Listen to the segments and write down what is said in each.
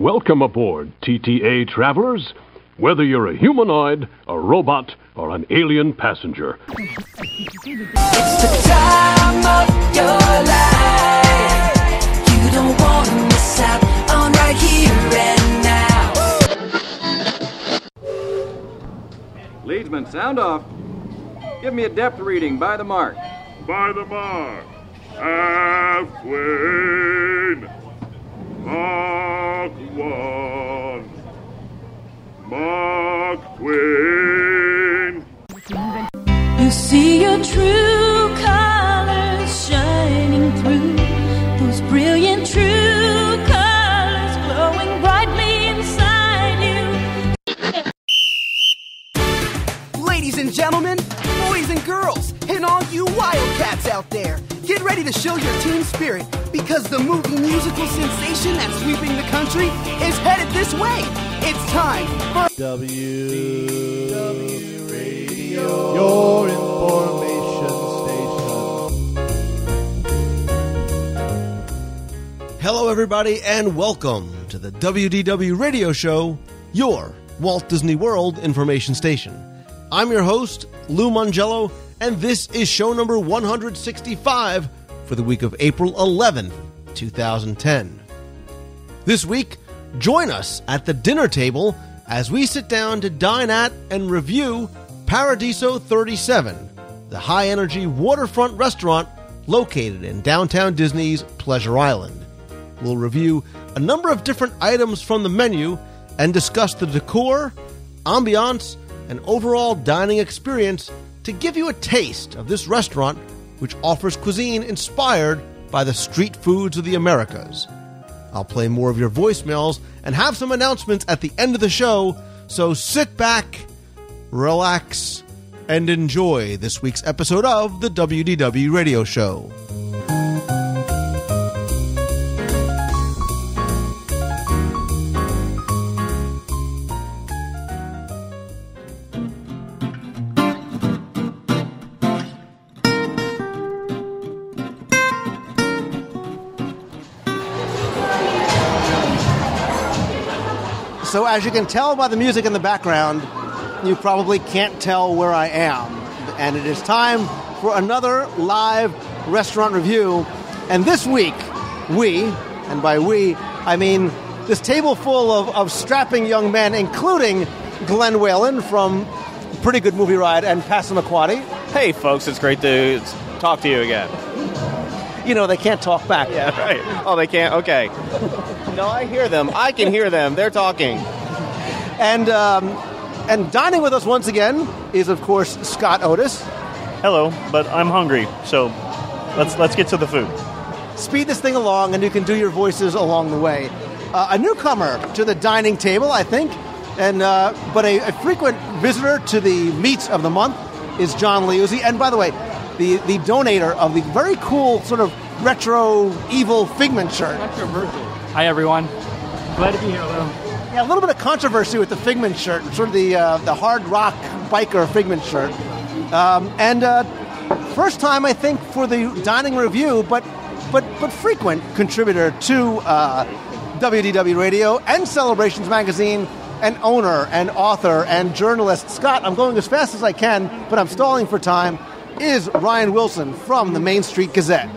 Welcome aboard, TTA travelers. Whether you're a humanoid, a robot, or an alien passenger. It's the time of your life. You don't want to miss out on right here and now. Leadsman, sound off. Give me a depth reading by the mark. By the mark. Halfway. Mark 1. Mark Twain. You see your true colors shining through. Those brilliant true colors glowing brightly inside you. Ladies and gentlemen, boys and girls, and all you wildcats out there, get ready to show your team spirit because the movie musical sensation that's sweeping the country is headed this way. It's time for WDW Radio, your information station. Hello, everybody, and welcome to the WDW Radio Show, your Walt Disney World information station. I'm your host, Lou Mongello, and this is show number 165 for the week of April 11th, 2010. This week, join us at the dinner table as we sit down to dine at and review Paradiso 37, the high-energy waterfront restaurant located in downtown Disney's Pleasure Island. We'll review a number of different items from the menu and discuss the decor, ambiance, and overall dining experience to give you a taste of this restaurant, which offers cuisine inspired by the street foods of the Americas. I'll play more of your voicemails and have some announcements at the end of the show, so sit back, relax, and enjoy this week's episode of the WDW Radio Show. So as you can tell by the music in the background, you probably can't tell where I am. And it is time for another live restaurant review. And this week, we, and by we, I mean this table full of strapping young men, including Glenn Whalen from Pretty Good Movie Ride and Passamaquoddy. Hey, folks, it's great to talk to you again. You know, they can't talk back. Yeah, right. Oh, they can't? Okay. No, I hear them. I can hear them. They're talking. And dining with us once again is, of course, Scott Otis. Hello, but I'm hungry, so let's get to the food. Speed this thing along, and you can do your voices along the way. A newcomer to the dining table, I think, and but a frequent visitor to the meats of the month is John Liuzzi. And by the way, the donator of the very cool sort of retro evil Figment shirt. Controversial. Hi, everyone. Glad to be here, Lou. Yeah, a little bit of controversy with the Figment shirt, sort of the hard rock biker Figment shirt. First time, I think, for the dining review, but frequent contributor to WDW Radio and Celebrations Magazine, and owner and author and journalist. Scott, I'm going as fast as I can, but I'm stalling for time, is Ryan Wilson from the Main Street Gazette.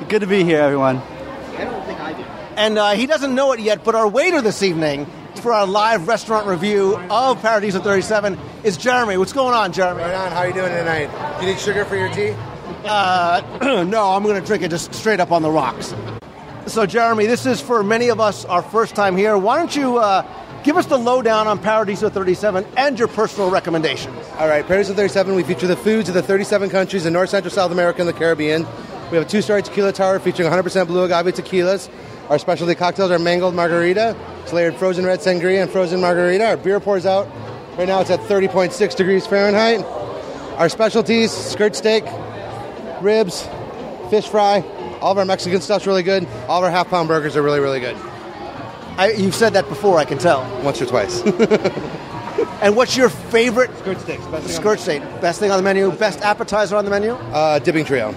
Good to be here, everyone. I don't think I do. And he doesn't know it yet, but our waiter this evening for our live restaurant review of Paradiso 37 is Jeremy. What's going on, Jeremy? Right on. How are you doing tonight? Do you need sugar for your tea? No, I'm going to drink it just straight up on the rocks. So, Jeremy, this is for many of us our first time here. Why don't you give us the lowdown on Paradiso 37 and your personal recommendations? All right, Paradiso 37, we feature the foods of the 37 countries in North, Central, South America, and the Caribbean. We have a 2-story tequila tower featuring 100% blue agave tequilas. Our specialty cocktails are mangold margarita, it's layered frozen red sangria and frozen margarita. Our beer pours out. Right now it's at 30.6 degrees Fahrenheit. Our specialties, skirt steak, ribs, fish fry. All of our Mexican stuff's really good. All of our half-pound burgers are really, really good. You've said that before, I can tell. Once or twice. And what's your favorite? Skirt steaks. Skirt steak. Best thing on the menu. Best appetizer on the menu? Dipping trio.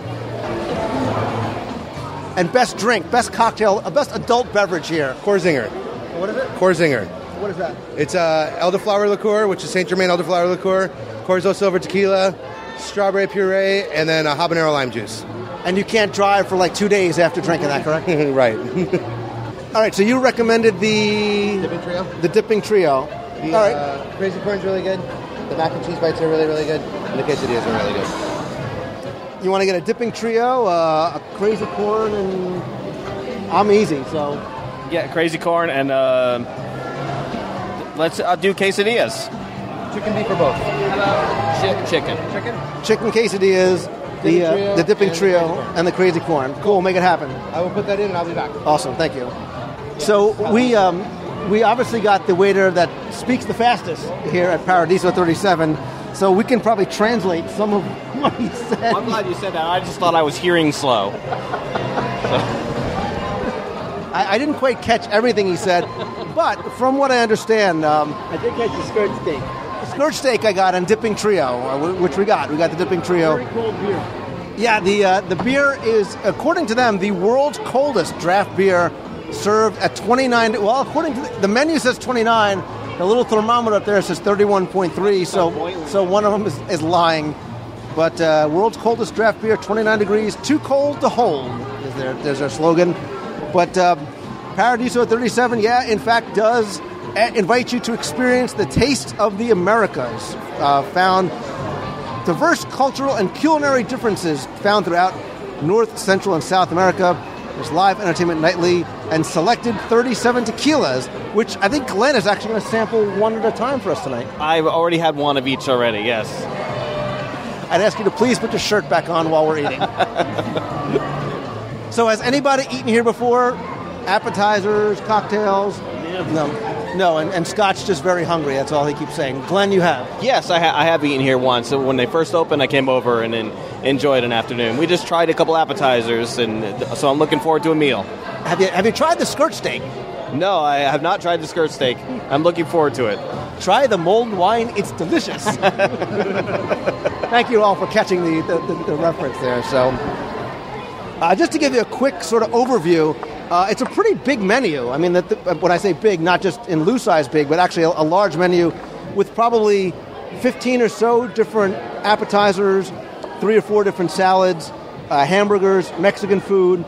And best drink, best cocktail, best adult beverage here. Korzinger. What is it? Korzinger. What is that? It's elderflower liqueur, which is Saint Germain elderflower liqueur, Corzo Silver tequila, strawberry puree, and then habanero lime juice. And you can't drive for like 2 days after drinking that, correct? Right. All right, so you recommended the Dipping trio. The dipping trio. The, All right. Crazy corn's really good. The mac and cheese bites are really, really good. And the quesadillas are really good. You want to get a dipping trio, a crazy corn, and I'm easy, so. Yeah, crazy corn, and let's do quesadillas. Chicken beef or both? Chicken. Chicken quesadillas, the dipping trio, and the crazy corn. Cool, make it happen. I will put that in and I'll be back. Awesome, thank you. So we obviously got the waiter that speaks the fastest here at Paradiso 37, so we can probably translate some of what he said. I'm glad you said that. I just thought I was hearing slow. I didn't quite catch everything he said, but from what I understand, I did catch the skirt steak. The skirt steak I got and dipping trio, which we got. We got the dipping trio. Very cold beer. Yeah, the beer is, according to them, the world's coldest draft beer, served at 29. Well, according to the menu says 29. The little thermometer up there says 31.3. So one of them is lying. But world's coldest draft beer, 29 degrees, too cold to hold. There's their slogan. But Paradiso 37, yeah, in fact, does invite you to experience the taste of the Americas. Found diverse cultural and culinary differences found throughout North, Central, and South America. There's live entertainment nightly and selected 37 tequilas, which I think Glenn is actually going to sample one at a time for us tonight. I've already had one of each already, yes. I'd ask you to please put your shirt back on while we're eating. So has anybody eaten here before? Appetizers, cocktails? No, and Scott's just very hungry. That's all he keeps saying. Glenn, you have? Yes, I have eaten here once. So when they first opened, I came over and enjoyed an afternoon. We just tried a couple appetizers, and so I'm looking forward to a meal. Have you tried the skirt steak? No, I have not tried the skirt steak. I'm looking forward to it. Try the mulled wine. It's delicious. Thank you all for catching the reference there. So, just to give you a quick sort of overview, it's a pretty big menu. I mean, when I say big, not just in loose size big, but actually a large menu with probably 15 or so different appetizers, 3 or 4 different salads, hamburgers, Mexican food,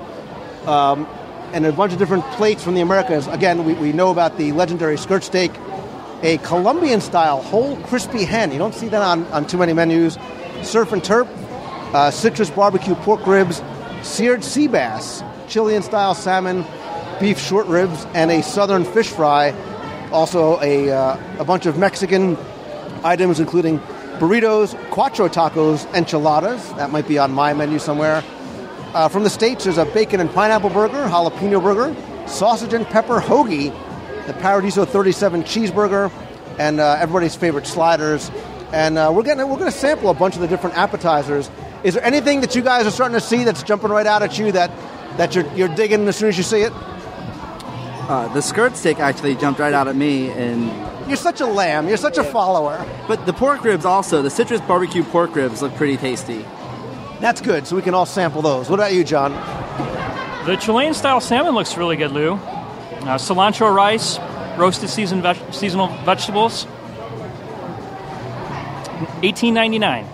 and a bunch of different plates from the Americas. Again, we know about the legendary skirt steak, a Colombian-style whole crispy hen. You don't see that on too many menus. Surf and turf, citrus barbecue pork ribs, seared sea bass, Chilean-style salmon, beef short ribs, and a southern fish fry. Also a bunch of Mexican items, including burritos, cuatro tacos, enchiladas. That might be on my menu somewhere. From the States, there's a bacon and pineapple burger, jalapeno burger, sausage and pepper hoagie, the Paradiso 37 cheeseburger, and everybody's favorite sliders. And we're going to sample a bunch of the different appetizers. Is there anything that you guys are starting to see that's jumping right out at you that you're digging as soon as you see it? The skirt steak actually jumped right out at me, and you're such a lamb. You're such a follower. But the pork ribs also, the citrus barbecue pork ribs look pretty tasty. That's good, so we can all sample those. What about you, John? The Chilean-style salmon looks really good, Lou. Cilantro rice, roasted seasonal vegetables, $18.99.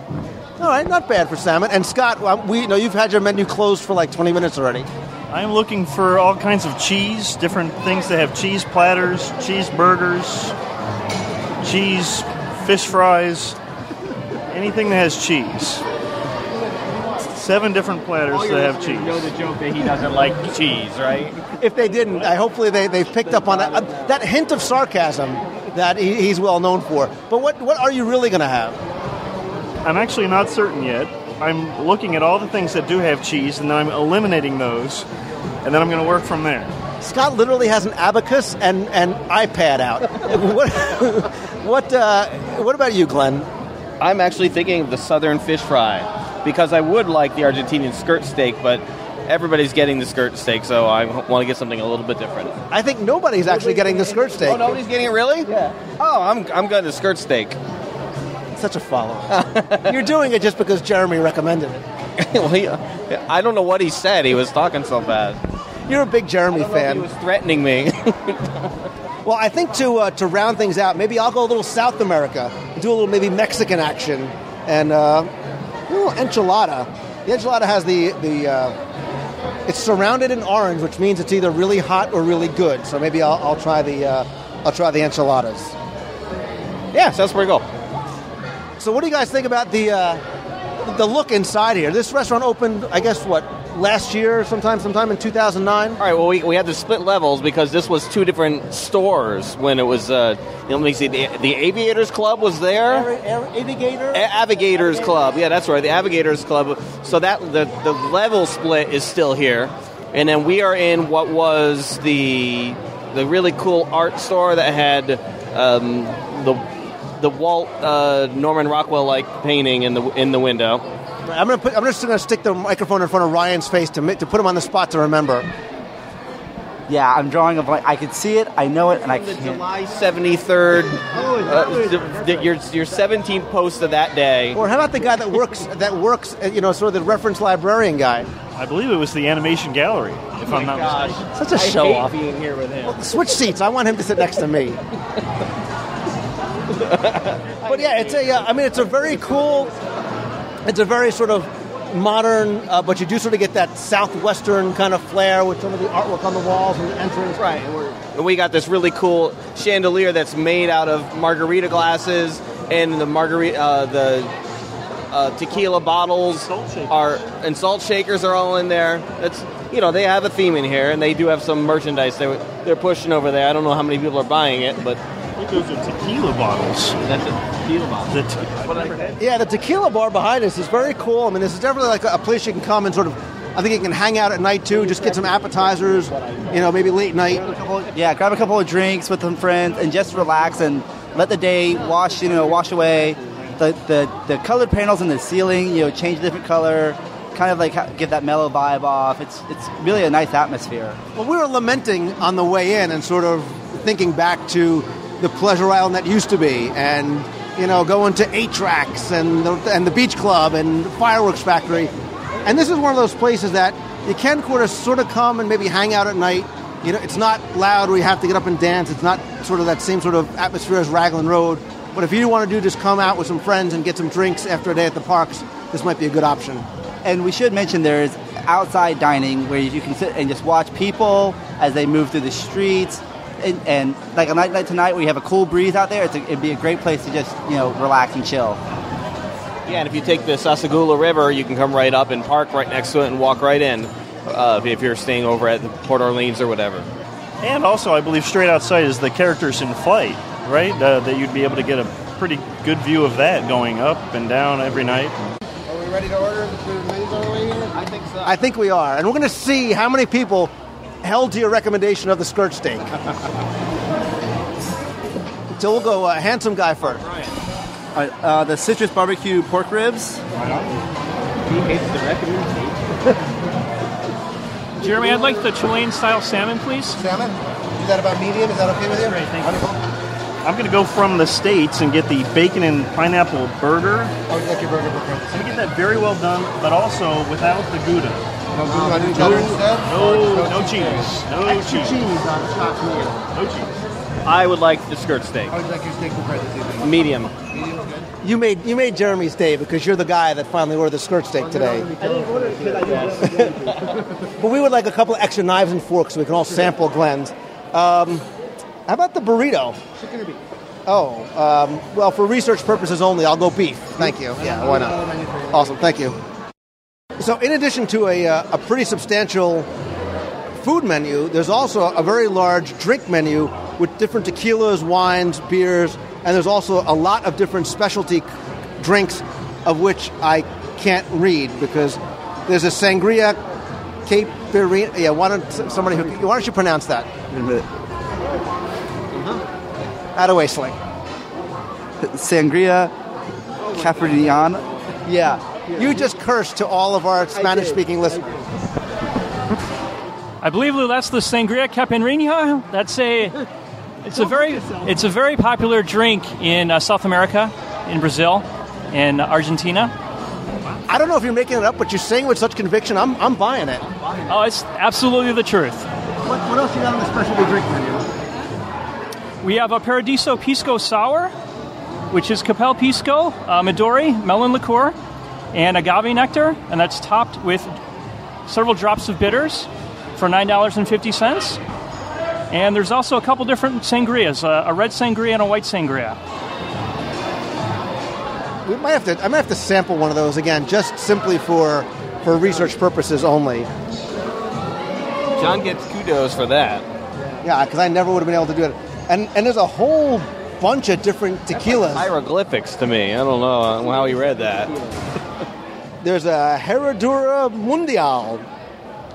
All right, not bad for salmon. And Scott, we know you've had your menu closed for like 20 minutes already. I'm looking for all kinds of cheese, different things that have cheese platters, cheeseburgers, cheese fish fries, anything that has cheese. 7 different platters that have cheese. You know the joke that he doesn't like cheese, right? If they didn't, hopefully they've picked up on that hint of sarcasm that he's well known for. But what are you really going to have? I'm actually not certain yet. I'm looking at all the things that do have cheese, and then I'm eliminating those, and then I'm going to work from there. Scott literally has an abacus and an iPad out. What about you, Glenn? I'm actually thinking of the southern fish fry, because I would like the Argentinian skirt steak, but everybody's getting the skirt steak, so I want to get something a little bit different. I think nobody's actually getting the skirt steak. Oh, nobody's getting it, really? Yeah. Oh, I'm getting the skirt steak. Such a follower. You're doing it just because Jeremy recommended it. Well, I don't know what he said. He was talking so fast. You're a big Jeremy fan. He was threatening me. Well, I think to round things out, maybe I'll go a little South America and do a little maybe Mexican action, and a little enchilada. The enchilada has it's surrounded in orange, which means it's either really hot or really good. So maybe I'll try the enchiladas. Yeah, sounds pretty cool. So what do you guys think about the look inside here? This restaurant opened, I guess, last year, sometime in 2009? All right, well, we had to split levels because this was two different stores when it was, let me see, the Aviators Club was there. Avigators Club, yeah, that's right, the Avigators Club. So that the level split is still here. And then we are in what was the really cool art store that had the Walt Norman Rockwell-like painting in the window. I'm just going to stick the microphone in front of Ryan's face to put him on the spot to remember. Yeah, I'm drawing a blank. I can see it, I know it, and I can't. The July 73rd, your 17th post of that day. Or how about the guy that works, sort of the reference librarian guy? I believe it was the animation gallery, if I'm not mistaken. Such a show-off. I hate being here with him. Well, switch seats. I want him to sit next to me. But yeah, it's a very cool. It's a very sort of modern, but you do sort of get that southwestern kind of flair with some of the artwork on the walls and the entrance. Right. And we got this really cool chandelier that's made out of margarita glasses, and the tequila bottles and salt shakers are all in there. That's they have a theme in here, and they do have some merchandise they're pushing over there. I don't know how many people are buying it, but. I think those are tequila bottles. That's a tequila bottle. Yeah, the tequila bar behind us is very cool. I mean, this is definitely like a place you can come and sort of, I think you can hang out at night too, just get some appetizers, maybe late night. Yeah, grab a couple of drinks with some friends and just relax and let the day wash away. The colored panels in the ceiling, change a different color, kind of like give that mellow vibe off. It's really a nice atmosphere. Well, we were lamenting on the way in and sort of thinking back to the pleasure island that used to be, and going to 8-tracks and the beach club and fireworks factory, and this is one of those places that you can sort of come and maybe hang out at night. It's not loud where you have to get up and dance. It's not sort of that same sort of atmosphere as Raglan Road. But if you want to just come out with some friends and get some drinks after a day at the parks, this might be a good option. And we should mention there's outside dining where you can sit and just watch people as they move through the streets. And like a night like tonight where you have a cool breeze out there, it'd be a great place to just, relax and chill. Yeah, and if you take the Sasagula River, you can come right up and park right next to it and walk right in if you're staying over at Port Orleans or whatever. And also, I believe straight outside is the Characters in Flight, right? That you'd be able to get a pretty good view of that going up and down every night. Are we ready to order the menus on the way here? I think so. I think we are. And we're going to see how many people held to your recommendation of the skirt steak. So we'll go handsome guy first. The citrus barbecue pork ribs. He hates the recommendation. Jeremy, I'd like the Chilean-style salmon, please. Salmon? Is that about medium? Is that okay with you? Great, thank you. I'm going to go from the States and get the bacon and pineapple burger. Oh, you like your burger before? So we get that very well done, but also without the Gouda. No cheese. No Extra cheese. cheese on a Scotch meal. No cheese. I would like the skirt steak. How would you like your steak prepared this evening? Medium. Medium's good. You made Jeremy's day because you're the guy that finally ordered the skirt steak today. I didn't order it because I didn't. But we would like a couple of extra knives and forks so we can all sample Glenn's. How about the burrito? Chicken or beef? Oh, well, for research purposes only, I'll go beef. Thank you. Yeah, why not? Awesome, thank you. So in addition to a pretty substantial food menu, there's also a very large drink menu with different tequilas, wines, beers, and there's also a lot of different specialty drinks of which I can't read because there's a sangria caipirinha. Yeah, why don't you pronounce that? Out of Wasteling. Sangria caipirinha. Yeah. You just cursed to all of our Spanish-speaking listeners. I believe, Lou, that's the Sangria Caipirinha. It's a very popular drink in South America, in Brazil, and Argentina. I don't know if you're making it up, but you're saying it with such conviction. I'm buying it. Oh, it's absolutely the truth. What else you got on the specialty drink menu? We have a Paradiso Pisco Sour, which is Capel Pisco, Midori, melon liqueur, and agave nectar, and that's topped with several drops of bitters for $9.50. And there's also a couple different sangrias, a red sangria and a white sangria. I might have to sample one of those again, just simply for research purposes only. John gets kudos for that. Yeah, because I never would have been able to do it. And there's a whole bunch of different tequilas. Hieroglyphics to me. I don't know how he read that. There's a Herradura Mundial,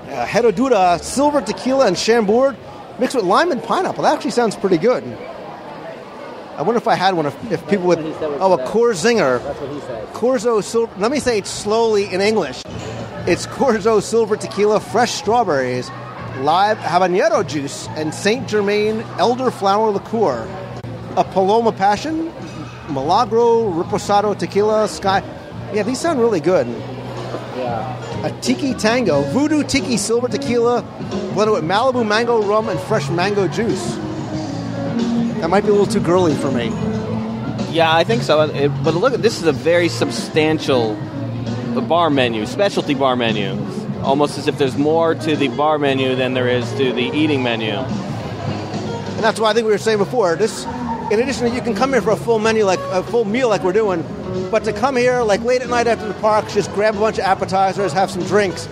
Herradura Silver Tequila and Chambord mixed with lime and pineapple. That actually sounds pretty good. I wonder if I had one if people would... Oh, a Corzinger. That's what he said. Corzo Silver... Let me say it slowly in English. It's Corzo Silver Tequila, fresh strawberries, live habanero juice, and Saint Germain elderflower liqueur. A Paloma Passion, Milagro Reposado Tequila, Sky... Yeah, these sound really good. Yeah. A Tiki Tango, Voodoo Tiki Silver Tequila, blended with Malibu Mango Rum and fresh mango juice. That might be a little too girly for me. Yeah, I think so. But look, this is a very substantial bar menu, specialty bar menu. Almost as if there's more to the bar menu than there is to the eating menu. And that's why I think we were saying before, this, in addition to you can come here for a full meal like we're doing, but to come here like late at night after the parks, just grab a bunch of appetizers, have some drinks.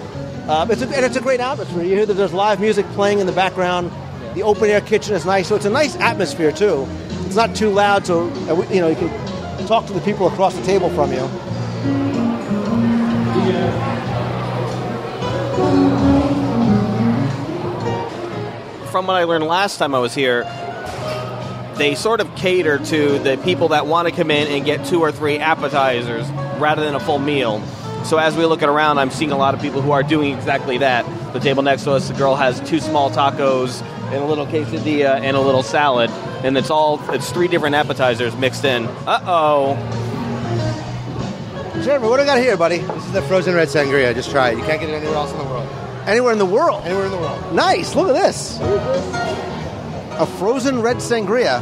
It's a great atmosphere. You hear that there's live music playing in the background. The open air kitchen is nice, so it's a nice atmosphere too. It's not too loud, so you can talk to the people across the table from you. From what I learned last time I was here, they sort of cater to the people that want to come in and get 2 or 3 appetizers rather than a full meal. So as we look around, I'm seeing a lot of people who are doing exactly that. The table next to us, the girl has 2 small tacos and a little quesadilla and a little salad, and it's 3 different appetizers mixed in. Uh-oh. Jeremy, what do I got here, buddy? This is the frozen red sangria. Just try it. You can't get it anywhere else in the world. Anywhere in the world? Anywhere in the world. Nice. Look at this. A frozen red sangria.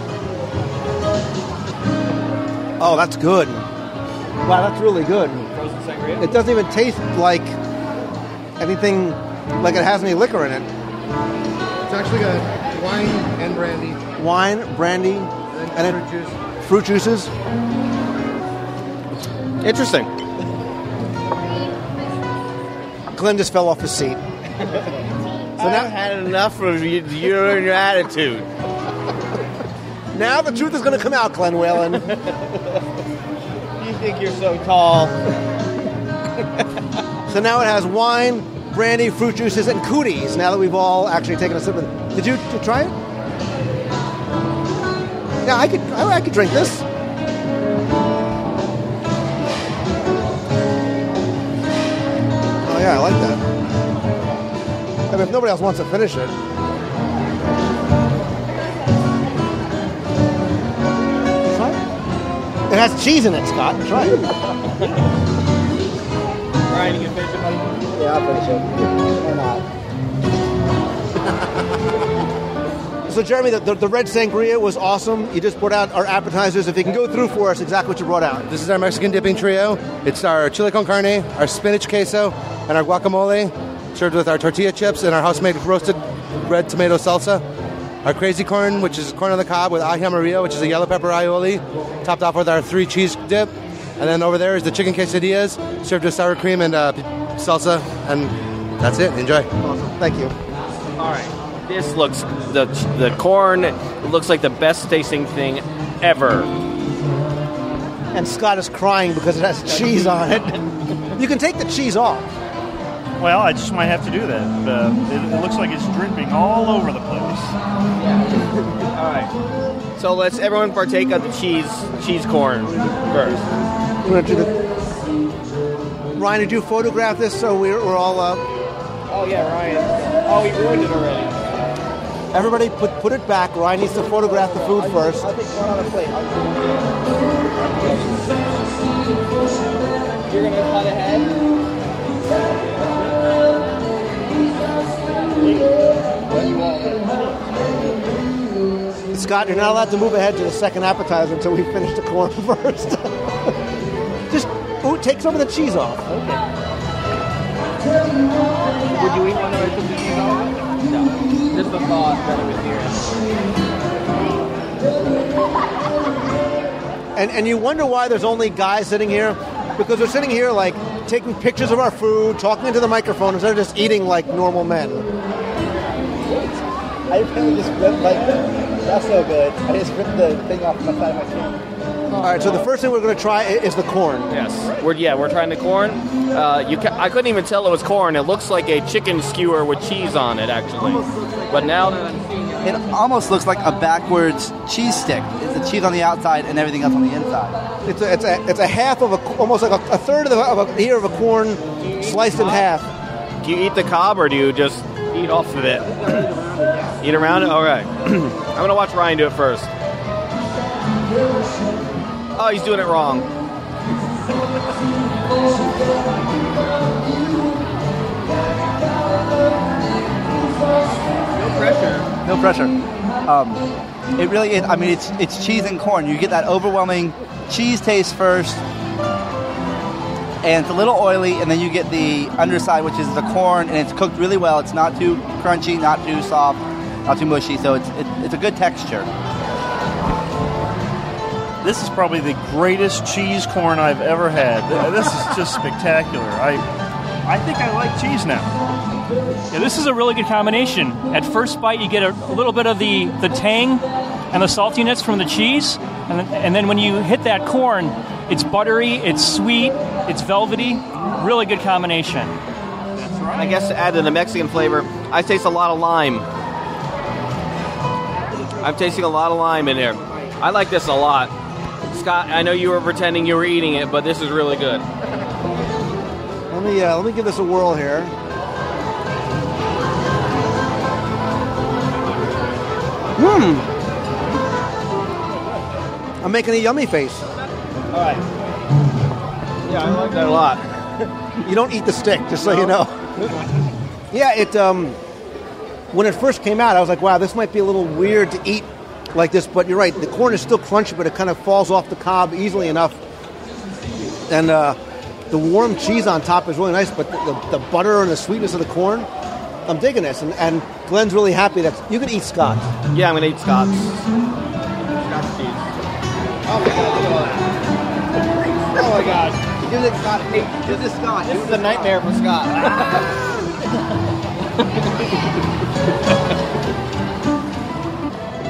Oh, that's good. Wow, that's really good. Frozen sangria? It doesn't even taste like anything, like it has any liquor in it. It's actually got wine and brandy. Wine, brandy, And then fruit juice. Fruit juices. Interesting. Glenn just fell off his seat. So now I've had enough of you and your attitude. Now the truth is going to come out, Glenn Whalen. You think you're so tall. So now it has wine, brandy, fruit juices, and cooties, now that we've all actually taken a sip of it. Did you try it? Yeah, I could drink this. Oh yeah, I like that. I mean, if nobody else wants to finish it. Try it. It has cheese in it, Scott. Try it. Ryan, you can finish it, buddy? Yeah, I'll finish it. Or not. So, Jeremy, the red sangria was awesome. You just brought out our appetizers. If you can go through for us exactly what you brought out. This is our Mexican dipping trio. It's our chile con carne, our spinach queso, and our guacamole, served with our tortilla chips and our house-made roasted red tomato salsa. Our crazy corn, which is corn on the cob with aji amarillo, which is a yellow pepper aioli, topped off with our 3 cheese dip. And then over there is the chicken quesadillas, served with sour cream and salsa. And that's it. Enjoy. Awesome. Thank you. All right. This looks, the corn looks like the best tasting thing ever. And Scott is crying because it has cheese on it. You can take the cheese off. Well, I just might have to do that. It looks like it's dripping all over the place. All right. So let's everyone partake of the cheese corn first. We're gonna do Ryan, did you photograph this so we're all up? Oh yeah, Ryan. Oh, he ruined it already. Everybody put it back. Ryan needs to photograph the food first. I'll take one on a plate. You're gonna cut ahead. Scott, you're not allowed to move ahead to the second appetizer until we finish the corn first. Just take some of the cheese off. Okay. Would you eat one that I took the cheese off? No. Just the thought that it was here. And you wonder why there's only guys sitting here? Because they're sitting here, like, taking pictures of our food, talking into the microphone, instead of just eating like normal men. I really just ripped, that's so good. I just ripped the thing off the side of my chin. All right, so the first thing we're going to try is the corn. Yes, we're trying the corn. I couldn't even tell it was corn. It looks like a chicken skewer with cheese on it, actually. But now that I'm seeing it almost looks like a backwards cheese stick. It's the cheese on the outside and everything else on the inside. It's a half of almost like a third of a ear of a corn sliced in half. Do you eat the cob or do you just eat off of it? Eat around it? All right. I'm going to watch Ryan do it first. Oh, he's doing it wrong. No pressure. It really is. I mean, it's cheese and corn. You get that overwhelming cheese taste first, and it's a little oily, and then you get the underside, which is the corn, and it's cooked really well. It's not too crunchy, not too soft, not too mushy, so it's a good texture. This is probably the greatest cheese corn I've ever had. This is just spectacular. I think I like cheese now. Yeah, this is a really good combination. At first bite, you get a little bit of the tang and the saltiness from the cheese, and then when you hit that corn, it's buttery, it's sweet, it's velvety. Really good combination. I guess to add to the Mexican flavor, I taste a lot of lime. I'm tasting a lot of lime in there. I like this a lot. Scott, I know you were pretending you were eating it, but this is really good. Let me give this a whirl here. I'm making a yummy face. All right. Yeah, I like that a lot. You don't eat the stick, just so you know. Yeah, when it first came out, I was like, wow, this might be a little weird to eat like this, but you're right, the corn is still crunchy, but it kind of falls off the cob easily enough. And the warm cheese on top is really nice, but the butter and the sweetness of the corn, I'm digging this. And Glenn's really happy that you can eat Scott's. Yeah, I'm going to eat Scott's. Scott's cheese. Oh my God, look at all that. Oh my God. Give it Scott. Hey, give this Scott. This is a nightmare for Scott.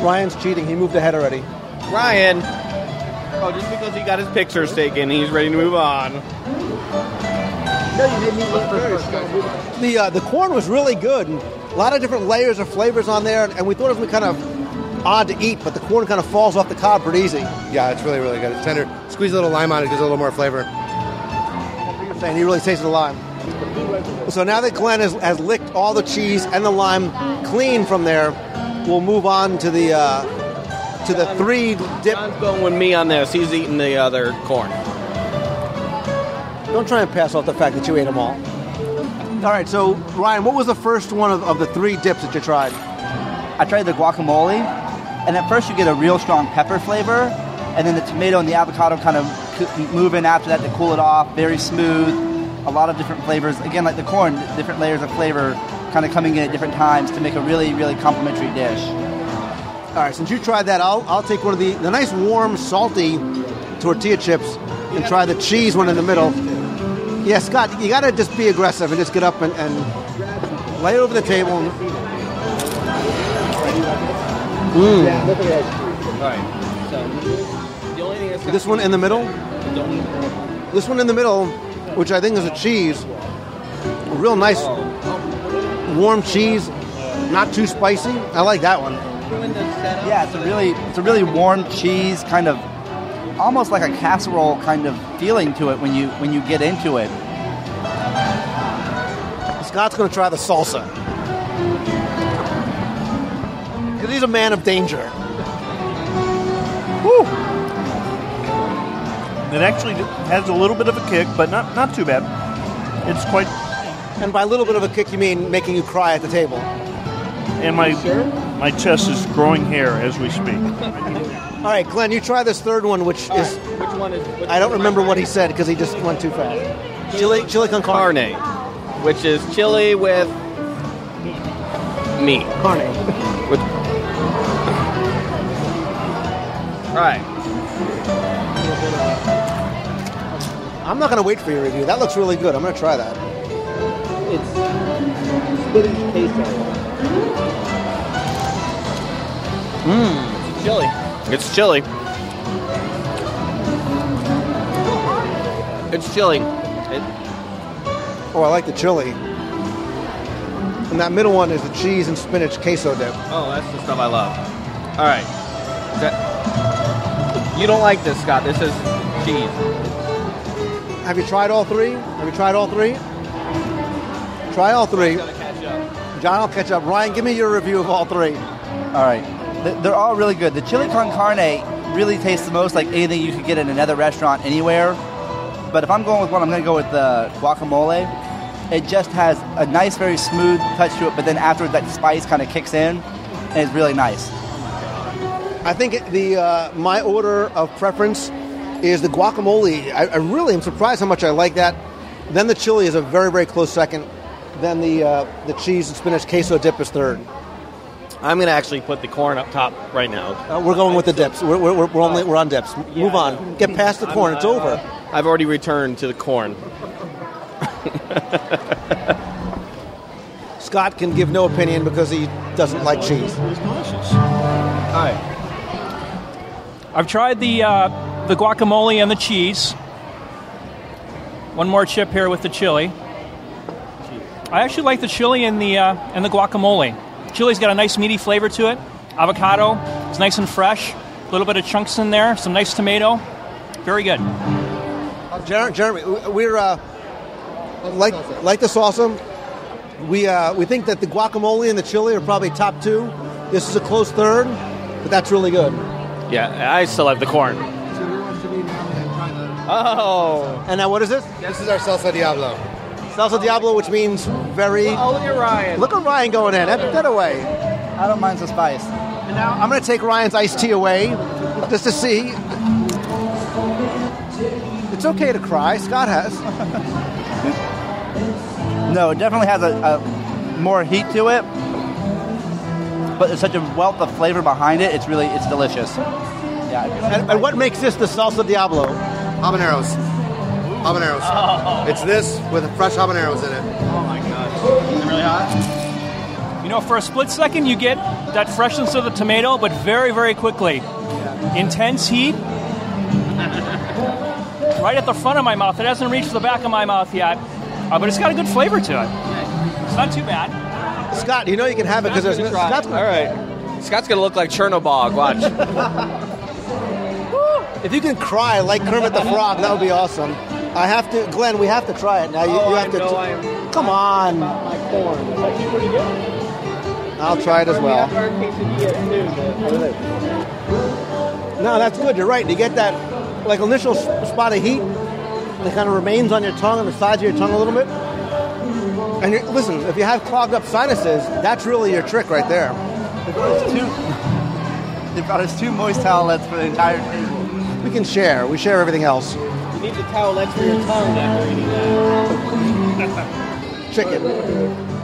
Ryan's cheating. He moved ahead already. Ryan. Oh, just because he got his pictures taken, he's ready to move on. The corn was really good. And a lot of different layers of flavors on there, and we thought it was kind of odd to eat, but the corn kind of falls off the cob pretty easy. Yeah, it's really, really good. It's tender. Squeeze a little lime on it, gives it a little more flavor. And he really tasted the lime. So now that Glenn has licked all the cheese and the lime clean from there, we'll move on to the 3 dip. John's going with me on this. He's eating the other corn. Don't try and pass off the fact that you ate them all. All right, so Ryan, what was the first one of the 3 dips that you tried? I tried the guacamole, and at first you get a real strong pepper flavor, and then the tomato and the avocado kind of move in after that to cool it off. Very smooth, a lot of different flavors. Again, like the corn, different layers of flavor kind of coming in at different times to make a really, really complimentary dish. All right, since you tried that, I'll take one of the nice warm, salty tortilla chips and try the cheese one in the middle. Yeah, Scott, you got to just be aggressive and just get up and lay it over the table. All right. So, the only thing that's this one in the middle? This one in the middle, which I think is a cheese. A real nice, warm cheese, not too spicy. I like that one. Yeah, it's a really warm cheese, kind of almost like a casserole kind of feeling to it when you get into it. Scott's going to try the salsa. Because he's a man of danger. Woo! It actually has a little bit of a kick, but not too bad. It's quite... And by a little bit of a kick, you mean making you cry at the table? And my My chest is growing hair as we speak. All right, Glenn, you try this third one, which is... Which one is... I don't remember what he said because he just went too fast. Chili con carne. Which is chili with meat. Carne. All right. I'm not going to wait for your review. That looks really good. I'm going to try that. It's spinach queso. It's chili. It's chili. It's chili. Oh, I like the chili. And that middle one is the cheese and spinach queso dip. Oh, that's the stuff I love. All right. You don't like this, Scott. This is cheese. Have you tried all three? Try all three. John will catch up. Ryan, give me your review of all three. All right. They're all really good. The chili con carne really tastes the most like anything you could get in another restaurant anywhere. But if I'm going with one, I'm going to go with the guacamole. It just has a nice, very smooth touch to it, but then afterwards that spice kind of kicks in, and it's really nice. I think my order of preference is the guacamole. I really am surprised how much I like that. Then the chili is a very, very close second. Then the cheese and spinach queso dip is third. I'm going to actually put the corn up top right now. We're going with the dips. We're on dips. Move on. Get past the corn. It's over. I've already returned to the corn. Scott can give no opinion because he doesn't like cheese. All right. I've tried the guacamole and the cheese. One more chip here with the chili. I actually like the chili and the guacamole. Chili's got a nice meaty flavor to it. Avocado, it's nice and fresh. A little bit of chunks in there. Some nice tomato. Very good. Jeremy, we're like the salsa. We think that the guacamole and the chili are probably top two. This is a close third, but that's really good. Yeah, I still like the corn. Oh. And now what is this? This is our salsa diablo. Salsa diablo, which means very... Oh, look at Ryan. Look at Ryan going in. Put that away. I don't mind the spice. And now I'm going to take Ryan's iced tea away just to see. It's okay to cry. Scott has. No, it definitely has a more heat to it, but there's such a wealth of flavor behind it. It's delicious. Yeah. And what makes this the salsa diablo? Habaneros. Oh. It's this with fresh habaneros in it. Oh my gosh. Is it really hot? You know, for a split second, you get that freshness of the tomato, but very, very quickly. Yeah. Intense heat. Right at the front of my mouth. It hasn't reached the back of my mouth yet, but it's got a good flavor to it. It's not too bad. Scott, you know you can have it because there's... Scott's all right. Scott's going to look like Chernobyl. Watch. If you can cry like Kermit the Frog, that would be awesome. Glenn, we have to try it now. You have to. Come on. My corn. It's actually pretty good. I'll try it as well. No, that's good. You're right. You get that like initial spot of heat that kind of remains on your tongue, on the sides of your tongue a little bit. And listen, if you have clogged up sinuses, that's really your trick right there. They brought us two moist towelettes for the entire table. We can share. We share everything else. You need the towelettes for your tongue after eating that. Chicken.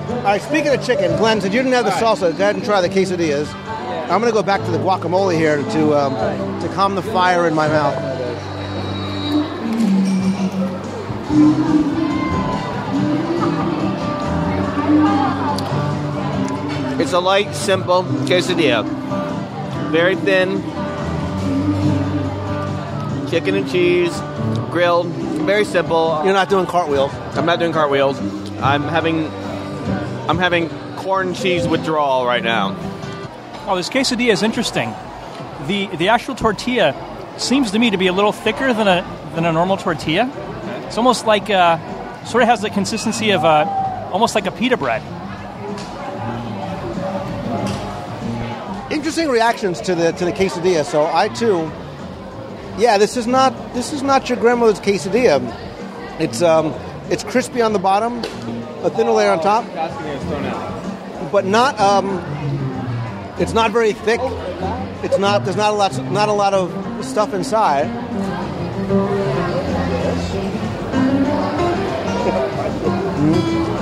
All right, speaking of chicken, Glenn said you didn't have the salsa. Go ahead and try the quesadillas. Yeah. I'm going to go back to the guacamole here to calm the fire in my mouth. It's a light, simple quesadilla. Very thin. Chicken and cheese, grilled, very simple. You're not doing cartwheels. I'm not doing cartwheels. I'm having corn cheese withdrawal right now. Oh, this quesadilla is interesting. The actual tortilla seems to me to be a little thicker than a normal tortilla. It's almost like sort of has the consistency of almost like a pita bread. Interesting reactions to the quesadilla. So I too. Yeah, this is not your grandmother's quesadilla. It's crispy on the bottom, a thinner layer on top, but not It's not very thick. It's not. There's not a lot of stuff inside.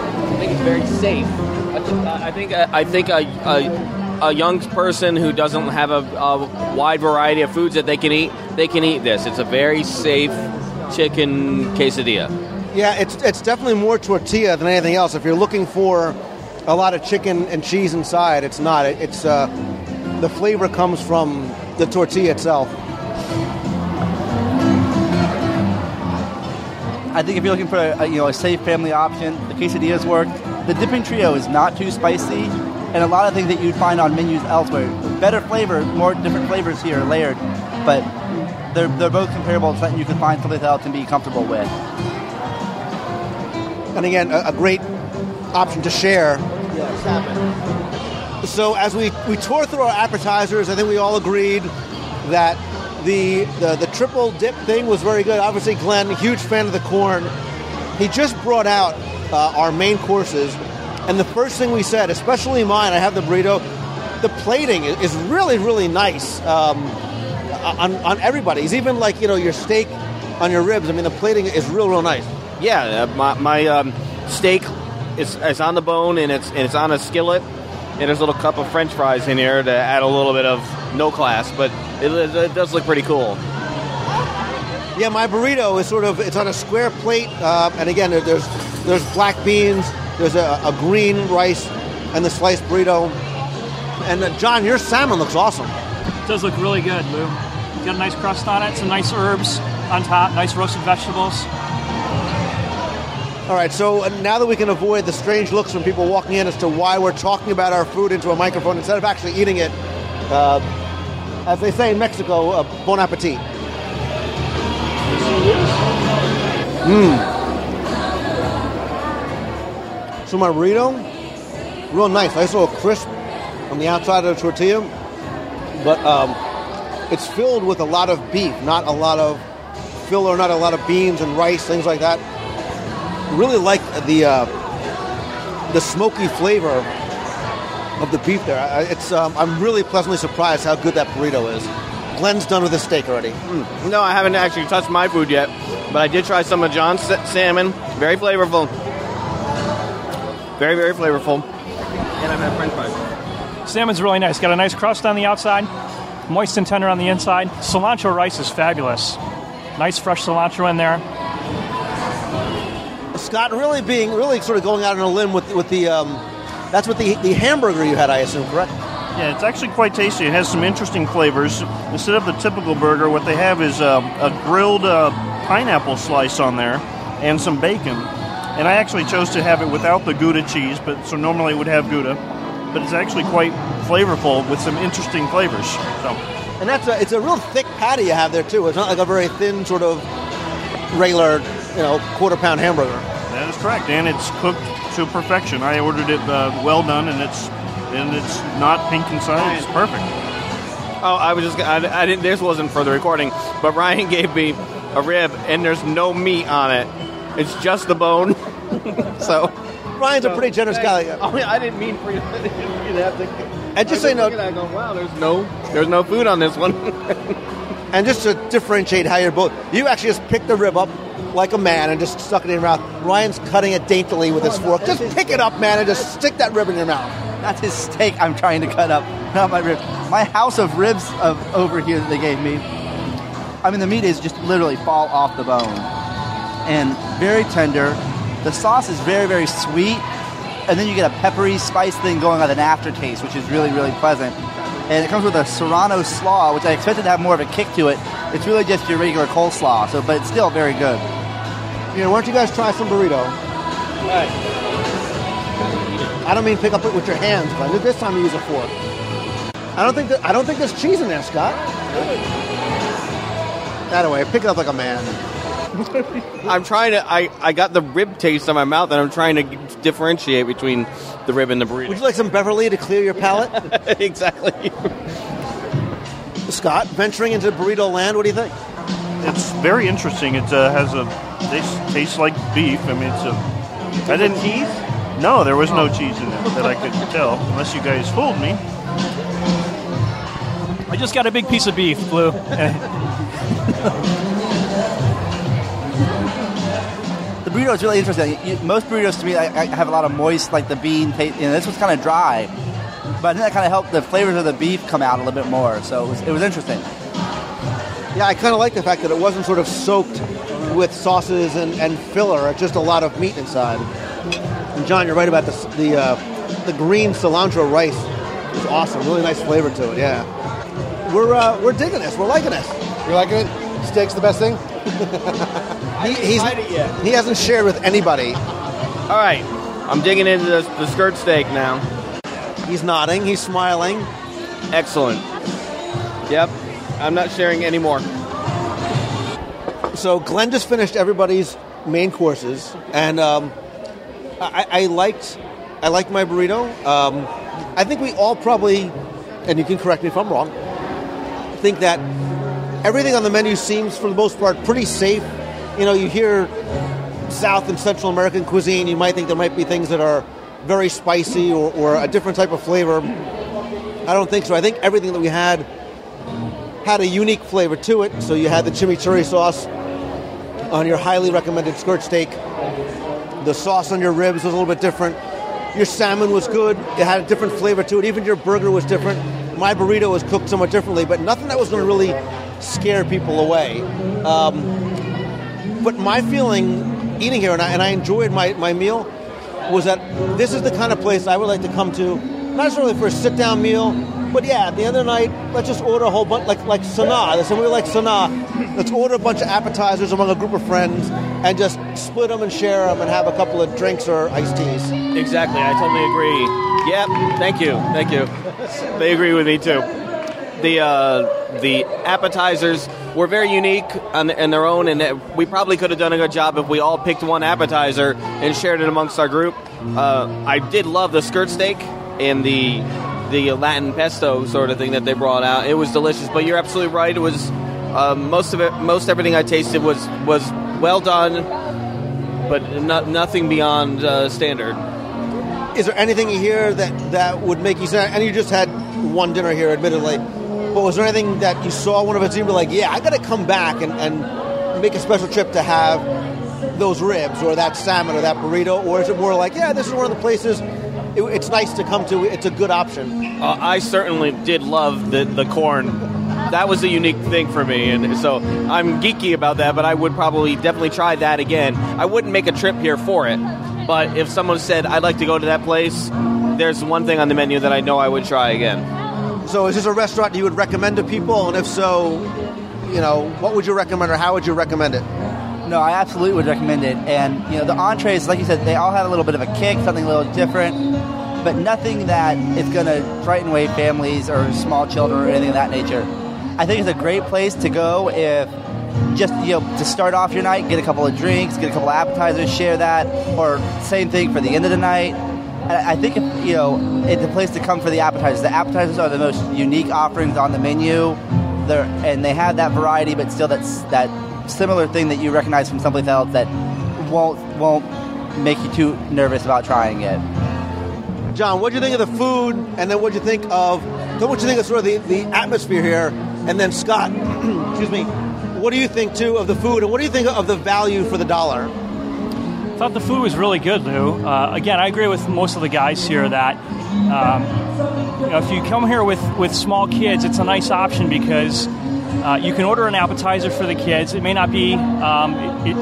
I think it's very safe. I think a young person who doesn't have a wide variety of foods that they can eat this. It's a very safe chicken quesadilla. Yeah, it's definitely more tortilla than anything else. If you're looking for a lot of chicken and cheese inside, it's not. It's the flavor comes from the tortilla itself. I think if you're looking for a safe family option, the quesadillas work. The dipping trio is not too spicy, and a lot of things that you'd find on menus elsewhere. Better flavor, more different flavors here layered, but they're both comparable to something you can find someplace else and be comfortable with. And again, a great option to share. Yes, happen. So as we tore through our appetizers, I think we all agreed that the triple dip thing was very good. Obviously, Glenn, a huge fan of the corn. He just brought out our main courses, and the first thing we said, especially mine, I have the burrito, the plating is really, really nice on everybody's. Even like, your steak on your ribs, I mean, the plating is real, real nice. Yeah, my steak is on the bone, and it's on a skillet, and there's a little cup of French fries in here to add a little bit of no class, but it does look pretty cool. Yeah, my burrito is it's on a square plate, and again, there's black beans, there's a green rice, and the sliced burrito. And John, your salmon looks awesome. It does look really good, Lou. It's got a nice crust on it, some nice herbs on top, nice roasted vegetables. All right, so now that we can avoid the strange looks from people walking in as to why we're talking about our food into a microphone instead of actually eating it, as they say in Mexico, bon appetit. So my burrito, real nice. Nice little crisp on the outside of the tortilla, but it's filled with a lot of beef, not a lot of filler, not a lot of beans and rice, things like that. Really like the smoky flavor of the beef there. I'm really pleasantly surprised how good that burrito is. Glenn's done with his steak already. No, I haven't actually touched my food yet, but I did try some of John's salmon. Very flavorful. Very, very flavorful. And I've had French fries. Salmon's really nice. Got a nice crust on the outside, moist and tender on the inside. Cilantro rice is fabulous. Nice fresh cilantro in there. Scott, really sort of going out on a limb with the that's what the hamburger you had, I assume, correct? Yeah, it's actually quite tasty. It has some interesting flavors. Instead of the typical burger, what they have is a grilled pineapple slice on there and some bacon. And I actually chose to have it without the Gouda cheese, so normally it would have Gouda. But it's actually quite flavorful with some interesting flavors. So, and it's a real thick patty you have there too. It's not like a very thin sort of regular, quarter-pound hamburger. That is correct, and it's cooked to perfection. I ordered it well done, and it's not pink inside. It's perfect. Oh, I didn't. This wasn't for the recording, but Ryan gave me a rib, and there's no meat on it. It's just the bone. So Ryan's a pretty generous guy. I didn't mean for you to have to. And just say no. I go, wow, there's no food on this one. And just to differentiate how you're both, you actually just picked the rib up like a man and just stuck it in your mouth. Ryan's cutting it daintily with his fork. Just pick it up, man, and just stick that rib in your mouth. That's his steak I'm trying to cut up, not my rib. My house of ribs over here that they gave me, I mean, the meat is just literally fall off the bone. And very tender. The sauce is very, very sweet. And then you get a peppery spice thing going on an aftertaste, which is really, really pleasant. And it comes with a Serrano slaw, which I expected to have more of a kick to it. It's really just your regular coleslaw, but it's still very good. Why don't you guys try some burrito? All right. I don't mean pick up it with your hands, but this time you use a fork. I don't think there's cheese in there, Scott. That way, pick it up like a man. I'm trying to. I got the rib taste in my mouth, and I'm trying to differentiate between the rib and the burrito. Would you like some Beverly to clear your palate? Exactly. Scott, venturing into burrito land, what do you think? It's very interesting. It has a tastes like beef. I mean, I didn't cheese. No, there was no cheese in it that I could tell, unless you guys fooled me. I just got a big piece of beef, Blue. The burrito is really interesting. Most burritos to me, I have a lot of moist, like the bean taste. This one's kind of dry, but I think that kind of helped the flavors of the beef come out a little bit more. So it was interesting. Yeah, I kind of like the fact that it wasn't sort of soaked with sauces and filler. It's just a lot of meat inside. And John, you're right about the green cilantro rice. It's awesome. Really nice flavor to it. Yeah, we're digging this. We're liking this. You're liking it? Steak's the best thing? He hasn't shared with anybody. All right, I'm digging into the skirt steak now. He's nodding. He's smiling. Excellent. Yep, I'm not sharing anymore. So Glenn just finished everybody's main courses, and I liked my burrito. I think we all probably, and you can correct me if I'm wrong, think that everything on the menu seems, for the most part, pretty safe. You know, you hear South and Central American cuisine, you might think there might be things that are very spicy or a different type of flavor. I don't think so. I think everything that we had a unique flavor to it. So you had the chimichurri sauce on your highly recommended skirt steak. The sauce on your ribs was a little bit different. Your salmon was good. It had a different flavor to it. Even your burger was different. My burrito was cooked somewhat differently, but nothing that was going to really scare people away. But my feeling eating here, and I enjoyed my meal, was that this is the kind of place I would like to come to, not necessarily for a sit-down meal, but yeah, at the end of the night, let's just order a whole bunch, like Sanaa. There's somebody like Sanaa. Let's order a bunch of appetizers among a group of friends and just split them and share them and have a couple of drinks or iced teas. Exactly, I totally agree. Yep, thank you. They agree with me too. The appetizers were very unique in their own, and we probably could have done a good job if we all picked one appetizer and shared it amongst our group. I did love the skirt steak and the Latin pesto sort of thing that they brought out. It was delicious, but you're absolutely right. It was most everything I tasted was well done, but nothing beyond standard. Is there anything here that would make you say, and you just had one dinner here, admittedly, but was there anything that you saw one of us and you were like, yeah, I got to come back and make a special trip to have those ribs or that salmon or that burrito? Or is it more like, yeah, this is one of the places it's nice to come to, it's a good option? I certainly did love the corn. That was a unique thing for me, and so I'm geeky about that, but I would probably definitely try that again. I wouldn't make a trip here for it, but if someone said, I'd like to go to that place, there's one thing on the menu that I know I would try again. So is this a restaurant you would recommend to people? And if so, what would you recommend or how would you recommend it? No, I absolutely would recommend it. And, the entrees, like you said, they all have a little bit of a kick, something a little different, but nothing that is going to frighten away families or small children or anything of that nature. I think it's a great place to go if just, to start off your night, get a couple of drinks, get a couple of appetizers, share that, or same thing for the end of the night. And I think, it's a place to come for the appetizers. The appetizers are the most unique offerings on the menu, and they have that variety, but still that similar thing that you recognize from someplace else that won't make you too nervous about trying it. John, what do you think of the food, and then what do you think of sort of the atmosphere here? And then Scott, excuse me, what do you think too of the food, and what do you think of the value for the dollar? I thought the food was really good, Lou. Again, I agree with most of the guys here that if you come here with small kids, it's a nice option because you can order an appetizer for the kids. It may not be,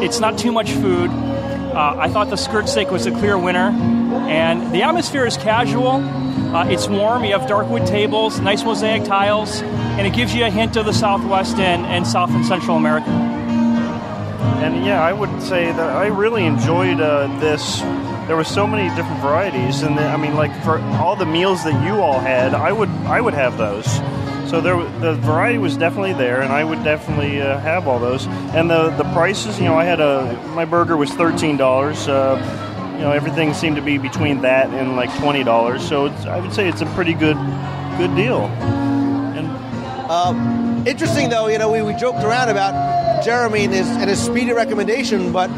it's not too much food. I thought the skirt steak was a clear winner. And the atmosphere is casual. It's warm. You have dark wood tables, nice mosaic tiles, and it gives you a hint of the Southwest and South and Central America. And yeah, I would say that I really enjoyed this. There were so many different varieties, and for all the meals that you all had, I would have those. So the variety was definitely there, and I would definitely have all those. And the prices, I had my burger was $13. Everything seemed to be between that and like $20. So I would say it's a pretty good deal. And interesting though, we joked around about Jeremy and his speedy recommendation, but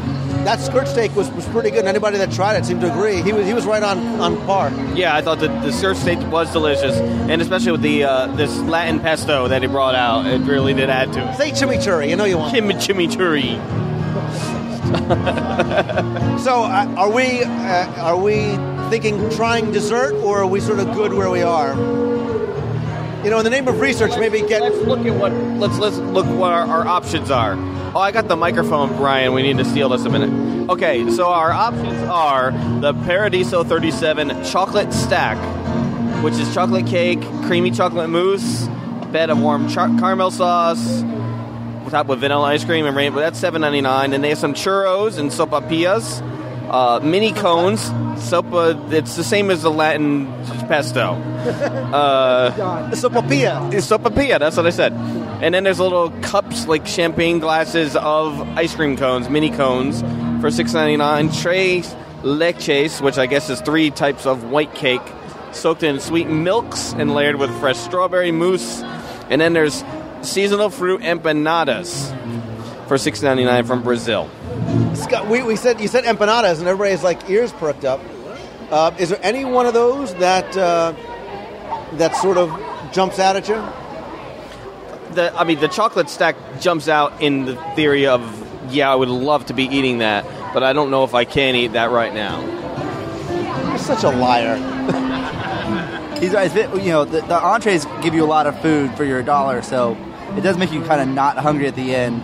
that skirt steak was pretty good. And anybody that tried it seemed to agree. He was right on par. Yeah, I thought the skirt steak was delicious, and especially with the this Latin pesto that he brought out, it really did add to it. Say chimichurri. You know you want chimichurri. So are we thinking trying dessert, or are we sort of good where we are? You know, in the name of research, let's look what our options are. Oh, I got the microphone, Brian. We need to steal this a minute. Okay, so our options are the Paradiso 37 chocolate stack, which is chocolate cake, creamy chocolate mousse, a bed of warm caramel sauce, topped with vanilla ice cream and rainbow. That's $7.99. And they have some churros and sopapillas, mini cones. Sopa, it's the same as the Latin pesto. Sopapilla. Sopapilla, that's what I said. And then there's little cups, like champagne glasses of ice cream cones, mini cones, for $6.99. Tres leches, which I guess is 3 types of white cake, soaked in sweet milks and layered with fresh strawberry mousse. And then there's seasonal fruit empanadas for $6.99 from Brazil. Scott, you said empanadas, and everybody's like ears perked up. Is there any one of those that sort of jumps out at you? The chocolate stack jumps out in the theory of, yeah, I would love to be eating that, but I don't know if I can eat that right now. You're such a liar. He's right. You know, the entrees give you a lot of food for your $1, so it does make you kind of not hungry at the end.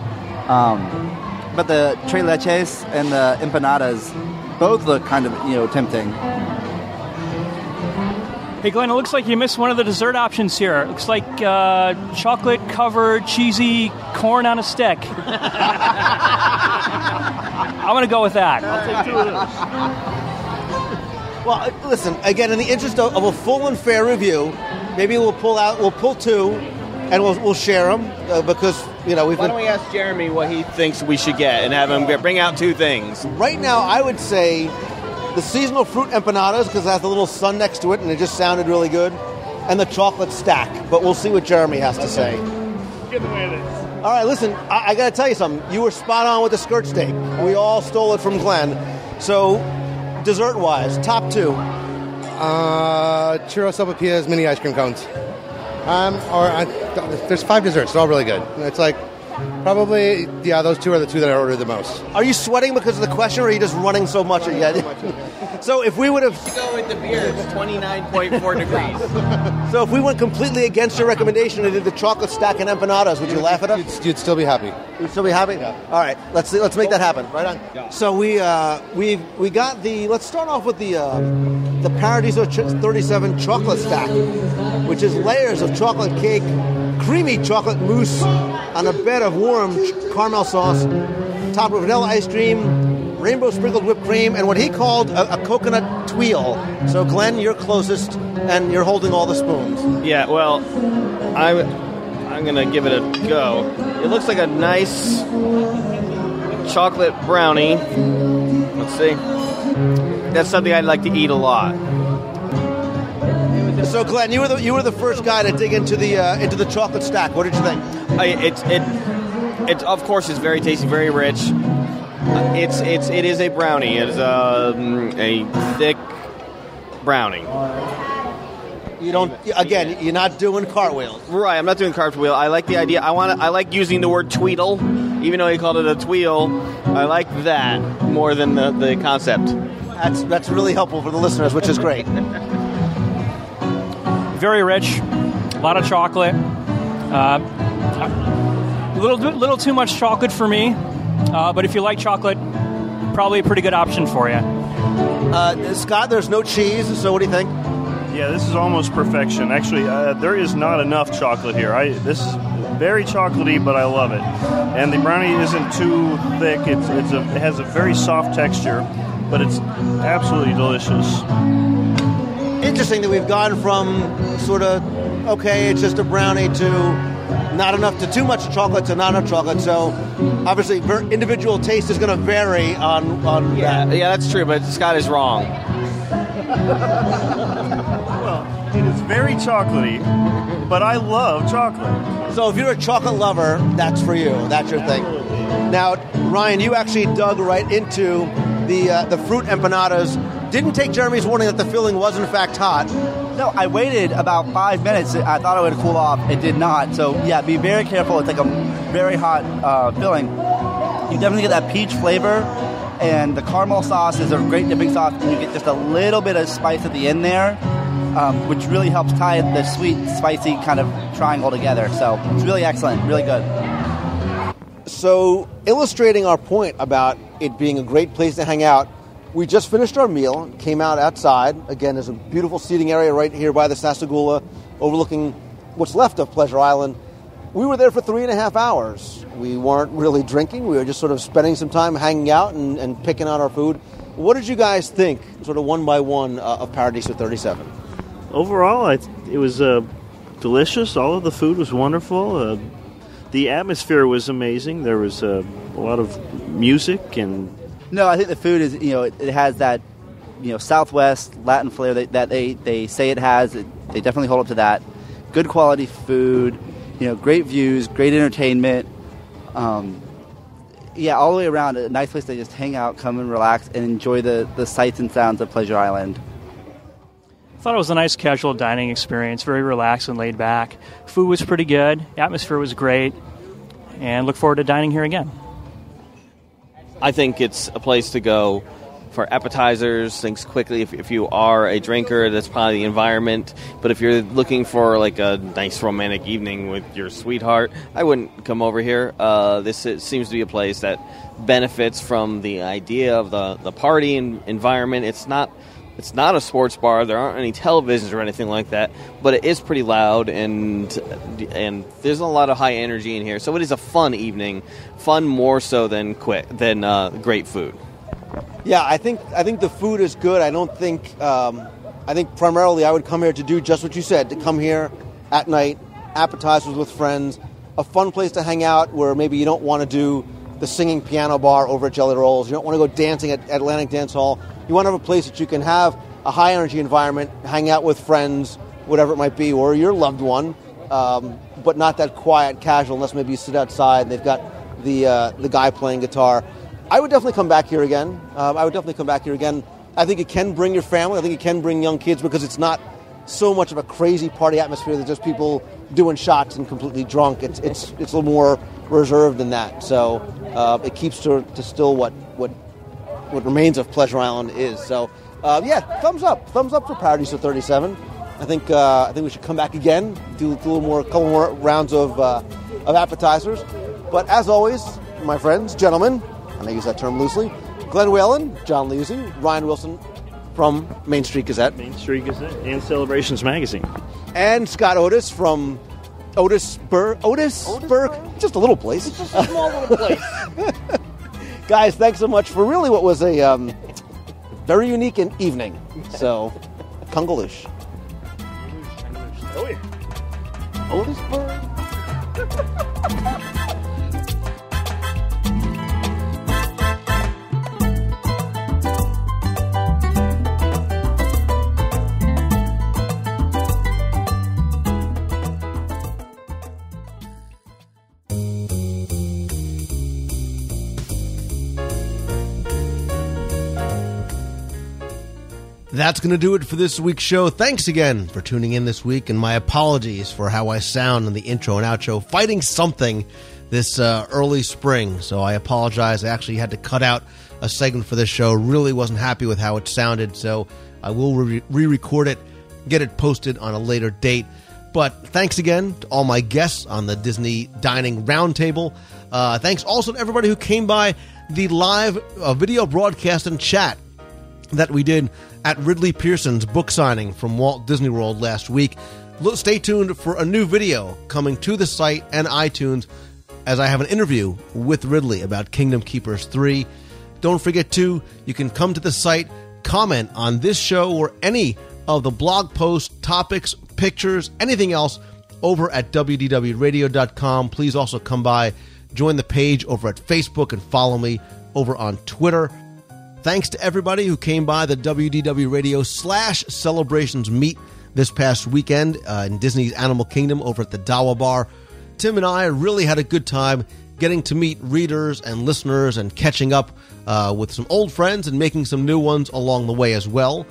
But the tres leches and the empanadas both look kind of, tempting. Hey, Glenn, it looks like you missed one of the dessert options here. It looks like chocolate-covered, cheesy corn on a stick. I'm going to go with that. I'll take 2 of those. Well, listen, again, in the interest of a full and fair review, maybe we'll pull 2, and we'll share them, because, Why don't we ask Jeremy what he thinks we should get and have him bring out 2 things? Right now, I would say the seasonal fruit empanadas, because it has the little sun next to it, and it just sounded really good, and the chocolate stack. But we'll see what Jeremy has to say. Get the way it is. All right, listen, I got to tell you something. You were spot on with the skirt steak. We all stole it from Glenn. So, dessert-wise, top 2. Churros, sopapillas, mini ice cream cones. There's 5 desserts. They're all really good. It's like, probably, those 2 are the 2 that I ordered the most. Are you sweating because of the question, or are you just running so much yet? So if we would have... Go with the beer. It's 29.4 degrees. So if we went completely against your recommendation and did the chocolate stack and empanadas, would you laugh at us? You'd still be happy. You'd still be happy? Yeah. All right, let's make that happen. Right on. Yeah. So we got the... Let's start off with the Paradiso 37 chocolate stack, which is layers of chocolate cake, creamy chocolate mousse on a bed of warm caramel sauce, topped with vanilla ice cream, rainbow sprinkled whipped cream, and what he called a coconut tweel. So, Glenn, you're closest, and you're holding all the spoons. Yeah, well, I'm going to give it a go. It looks like a nice chocolate brownie. Let's see. That's something I'd like to eat a lot. So, Glenn, you were the first guy to dig into the chocolate stack. What did you think? It of course is very tasty, very rich. It is a brownie. It is a thick brownie. You're not doing cartwheels. Right, I'm not doing cartwheel. I like the idea. I like using the word tweedle, even though he called it a tweel. I like that more than the concept. That's really helpful for the listeners, which is great. Very rich, a lot of chocolate. A little too much chocolate for me, but if you like chocolate, probably a pretty good option for you. Scott, there's no cheese, so what do you think? Yeah, this is almost perfection. Actually, there is not enough chocolate here. This is very chocolatey, but I love it. And the brownie isn't too thick. It has a very soft texture, but it's absolutely delicious. Interesting that we've gone from sort of, okay, it's just a brownie, to not enough, to too much chocolate, to not enough chocolate. So obviously individual taste is going to vary on that. Yeah, that's true, but Scott is wrong. Well, it is very chocolatey, but I love chocolate. So if you're a chocolate lover, that's for you. That's your thing. Now, Ryan, you actually dug right into the fruit empanadas. Didn't take Jeremy's warning that the filling was in fact hot. No, I waited about 5 minutes. I thought it would cool off. It did not. So, yeah, be very careful. It's like a very hot filling. You definitely get that peach flavor, and the caramel sauce is a great dipping sauce, and you get just a little bit of spice at the end there, which really helps tie the sweet, spicy kind of triangle together. So it's really excellent, really good. So, illustrating our point about it being a great place to hang out, we just finished our meal, came out outside. Again, there's a beautiful seating area right here by the Sassagoula, overlooking what's left of Pleasure Island. We were there for 3.5 hours. We weren't really drinking. We were just sort of spending some time hanging out and picking out our food. What did you guys think, sort of one by one, of Paradiso 37? Overall, it was delicious. All of the food was wonderful. The atmosphere was amazing. There was a lot of music and... No, I think the food is, it has that, Southwest Latin flair that they say it has. They definitely hold up to that. Good quality food, great views, great entertainment. All the way around, a nice place to just hang out, come and relax, and enjoy the sights and sounds of Pleasure Island. I thought it was a nice casual dining experience, very relaxed and laid back. Food was pretty good, atmosphere was great, and look forward to dining here again. I think it's a place to go for appetizers, things quickly. If you are a drinker, that's probably the environment. But if you're looking for like a nice romantic evening with your sweetheart, I wouldn't come over here. This seems to be a place that benefits from the idea of the party environment. It's not a sports bar. There aren't any televisions or anything like that, but it is pretty loud and there's a lot of high energy in here. So it is a fun evening, fun more so than great food. Yeah, I think the food is good. I don't think I think primarily I would come here to do just what you said, to come here at night, appetizers with friends, a fun place to hang out where maybe you don't want to do the singing piano bar over at Jelly Rolls. You don't want to go dancing at Atlantic Dance Hall. You want to have a place that you can have a high-energy environment, hang out with friends, whatever it might be, or your loved one, but not that quiet, casual, unless maybe you sit outside and they've got the guy playing guitar. I would definitely come back here again. I think it can bring your family. I think it can bring young kids because it's not so much of a crazy party atmosphere that just people doing shots and completely drunk. It's a little more reserved than that. So it keeps to still what remains of Pleasure Island is. So thumbs up for Paradiso 37. I think we should come back again, do a couple more rounds of appetizers. But as always, my friends, gentlemen, and I use that term loosely, Glenn Whalen, John Liuzzi, Ryan Wilson from Main Street Gazette. Main Street Gazette and Celebrations Magazine. And Scott Otis from Otisburg, just a little place. It's just a small little place. Guys, thanks so much for really what was a very unique evening. So, Kungaloosh. Oh, yeah. Otisburg. That's going to do it for this week's show. Thanks again for tuning in this week, and my apologies for how I sound in the intro and outro. Fighting something this early spring, so I apologize. I actually had to cut out a segment for this show. Really wasn't happy with how it sounded, so I will re-record it, get it posted on a later date. But thanks again to all my guests on the Disney Dining Roundtable. Thanks also to everybody who came by the live video broadcast and chat that we did at Ridley Pearson's book signing from Walt Disney World last week. Stay tuned for a new video coming to the site and iTunes as I have an interview with Ridley about Kingdom Keepers 3. Don't forget to, you can come to the site, comment on this show or any of the blog posts, topics, pictures, anything else over at WDWradio.com. Please also come by, join the page over at Facebook, and follow me over on Twitter. Thanks to everybody who came by the WDW Radio /Celebrations Meet this past weekend in Disney's Animal Kingdom over at the Dawa Bar. Tim and I really had a good time getting to meet readers and listeners and catching up with some old friends and making some new ones along the way as well.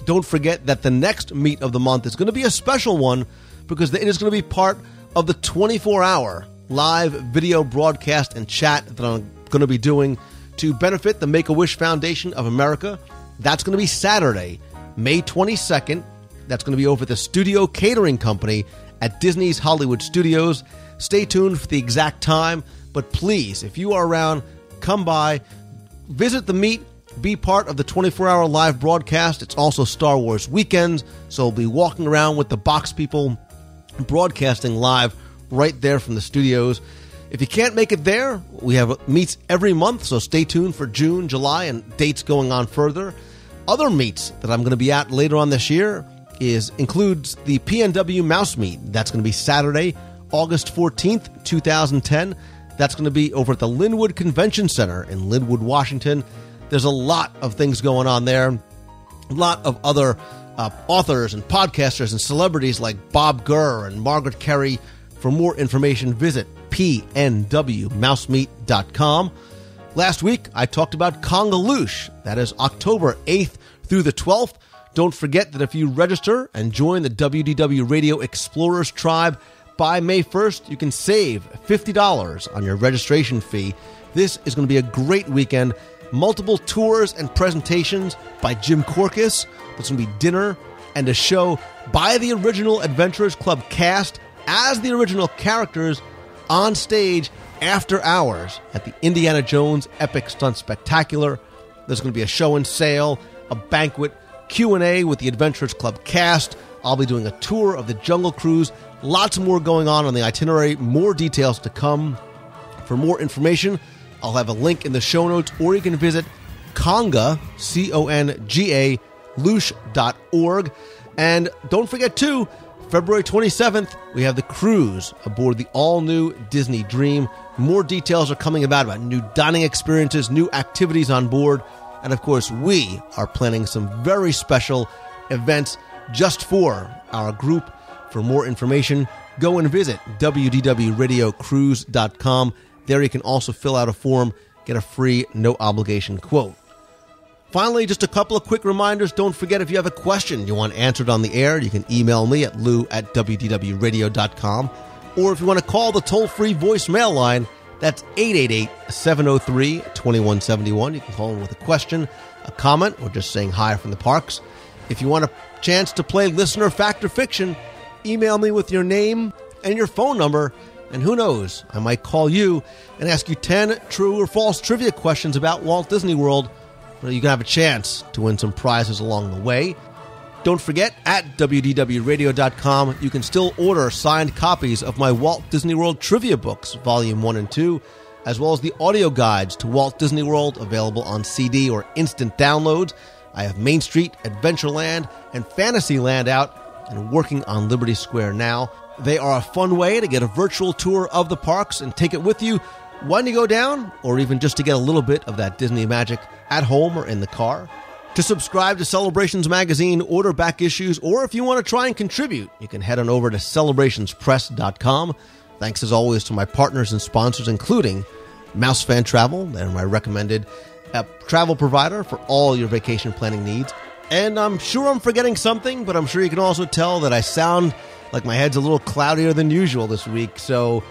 Don't forget that the next Meet of the Month is going to be a special one because it is going to be part of the 24-hour live video broadcast and chat that I'm going to be doing to benefit the Make-A-Wish Foundation of America. That's going to be Saturday, May 22nd. That's going to be over at the Studio Catering Company at Disney's Hollywood Studios. Stay tuned for the exact time, but please, if you are around, come by, visit the meet, be part of the 24-hour live broadcast. It's also Star Wars weekends, so we'll be walking around with the box people broadcasting live right there from the studios. If you can't make it there, we have meets every month, so stay tuned for June, July, and dates going on further. Other meets that I'm going to be at later on this year includes the PNW Mouse Meet. That's going to be Saturday, August 14th, 2010. That's going to be over at the Linwood Convention Center in Linwood, Washington. There's a lot of things going on there. A lot of other authors and podcasters and celebrities like Bob Gurr and Margaret Kerry. For more information, visit pnwmousemeet.com. Last week, I talked about Congaloosh. That is October 8th through the 12th. Don't forget that if you register and join the WDW Radio Explorers Tribe by May 1st, you can save $50 on your registration fee. This is going to be a great weekend. Multiple tours and presentations by Jim Korkis. There's going to be dinner and a show by the original Adventurers Club cast as the original characters on stage after hours at the Indiana Jones Epic Stunt Spectacular. There's going to be a show and sale, a banquet, Q&A with the Adventurers Club cast. I'll be doing a tour of the Jungle Cruise. Lots more going on the itinerary. More details to come. For more information, I'll have a link in the show notes, or you can visit Conga, C-O-N-G-A, loosh.org. And don't forget, too, February 27th, we have the cruise aboard the all-new Disney Dream. More details are coming about new dining experiences, new activities on board. And, of course, we are planning some very special events just for our group. For more information, go and visit wdwradiocruise.com. There you can also fill out a form, get a free, no-obligation quote. Finally, just a couple of quick reminders. Don't forget, if you have a question you want answered on the air, you can email me at lou@wdwradio.com. Or if you want to call the toll-free voicemail line, that's 888-703-2171. You can call in with a question, a comment, or just saying hi from the parks. If you want a chance to play Listener Fact or Fiction, email me with your name and your phone number, and who knows, I might call you and ask you 10 true or false trivia questions about Walt Disney World. You can have a chance to win some prizes along the way. Don't forget, at WDWRadio.com, you can still order signed copies of my Walt Disney World Trivia Books, Volume 1 and 2, as well as the audio guides to Walt Disney World available on CD or instant downloads. I have Main Street, Adventureland, and Fantasyland out and working on Liberty Square now. They are a fun way to get a virtual tour of the parks and take it with you when you go down, or even just to get a little bit of that Disney magic at home or in the car. To subscribe to Celebrations Magazine, order back issues, or if you want to try and contribute, you can head on over to celebrationspress.com. Thanks as always to my partners and sponsors, including Mouse Fan Travel. They're my recommended travel provider for all your vacation planning needs. And I'm sure I'm forgetting something, but I'm sure you can also tell that I sound like my head's a little cloudier than usual this week. So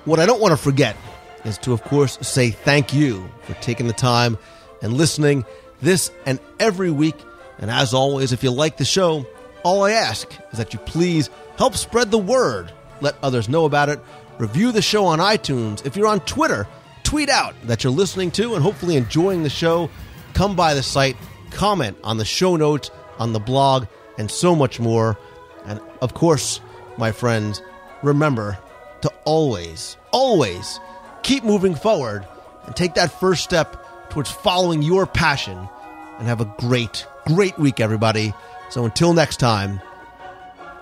what I don't want to forget is to, of course, say thank you for taking the time and listening this and every week. And as always, if you like the show, all I ask is that you please help spread the word. Let others know about it. Review the show on iTunes. If you're on Twitter, tweet out that you're listening to and hopefully enjoying the show. Come by the site, comment on the show notes, on the blog, and so much more. And of course, my friends, remember to always, always keep moving forward and take that first step towards following your passion. And have a great, great week, everybody. So until next time,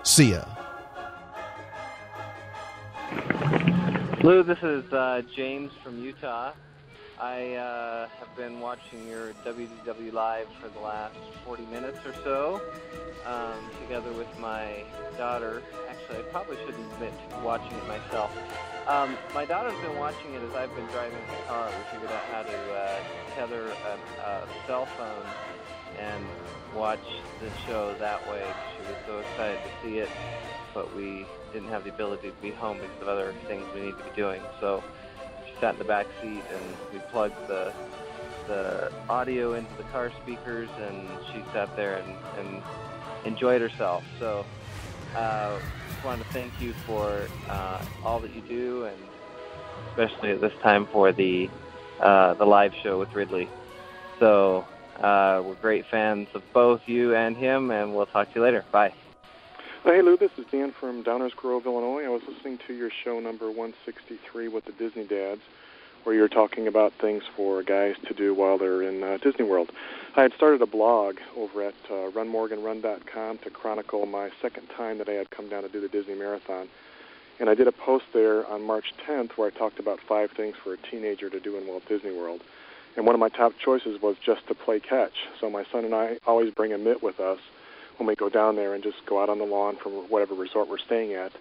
see ya. Lou, this is James from Utah. I have been watching your WDW Live for the last 40 minutes or so, together with my daughter. Actually, I probably shouldn't admit to watching it myself. My daughter's been watching it as I've been driving the car. We figured out how to tether a cell phone and watch the show that way. She was so excited to see it, but we didn't have the ability to be home because of other things we need to be doing. So she sat in the back seat, and we plugged the audio into the car speakers, and she sat there and enjoyed herself. So just wanted to thank you for all that you do, and especially at this time for the live show with Ridley. So we're great fans of both you and him, and we'll talk to you later. Bye. Hey, Lou, this is Dan from Downers Grove, Illinois. I was listening to your show number 163 with the Disney Dads, where you're talking about things for guys to do while they're in Disney World. I had started a blog over at runmorganrun.com to chronicle my second time that I had come down to do the Disney Marathon. And I did a post there on March 10th where I talked about 5 things for a teenager to do in Walt Disney World. And one of my top choices was just to play catch. So my son and I always bring a mitt with us when we go down there and just go out on the lawn from whatever resort we're staying at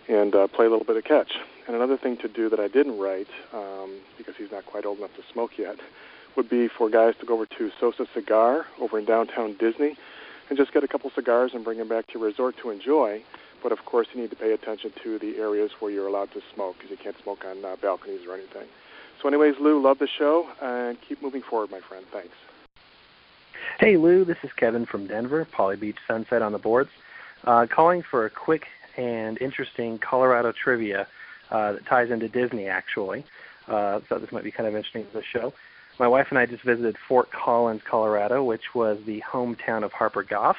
and play a little bit of catch. And another thing to do that I didn't write, because he's not quite old enough to smoke yet, would be for guys to go over to Sosa Cigar over in downtown Disney and just get a couple cigars and bring them back to your resort to enjoy. But, of course, you need to pay attention to the areas where you're allowed to smoke, because you can't smoke on balconies or anything. So anyways, Lou, love the show, and keep moving forward, my friend. Thanks. Hey, Lou, this is Kevin from Denver, Poly Beach Sunset on the boards, calling for a quick and interesting Colorado trivia that ties into Disney, actually. So this might be kind of interesting to the show. My wife and I just visited Fort Collins, Colorado, which was the hometown of Harper Goff,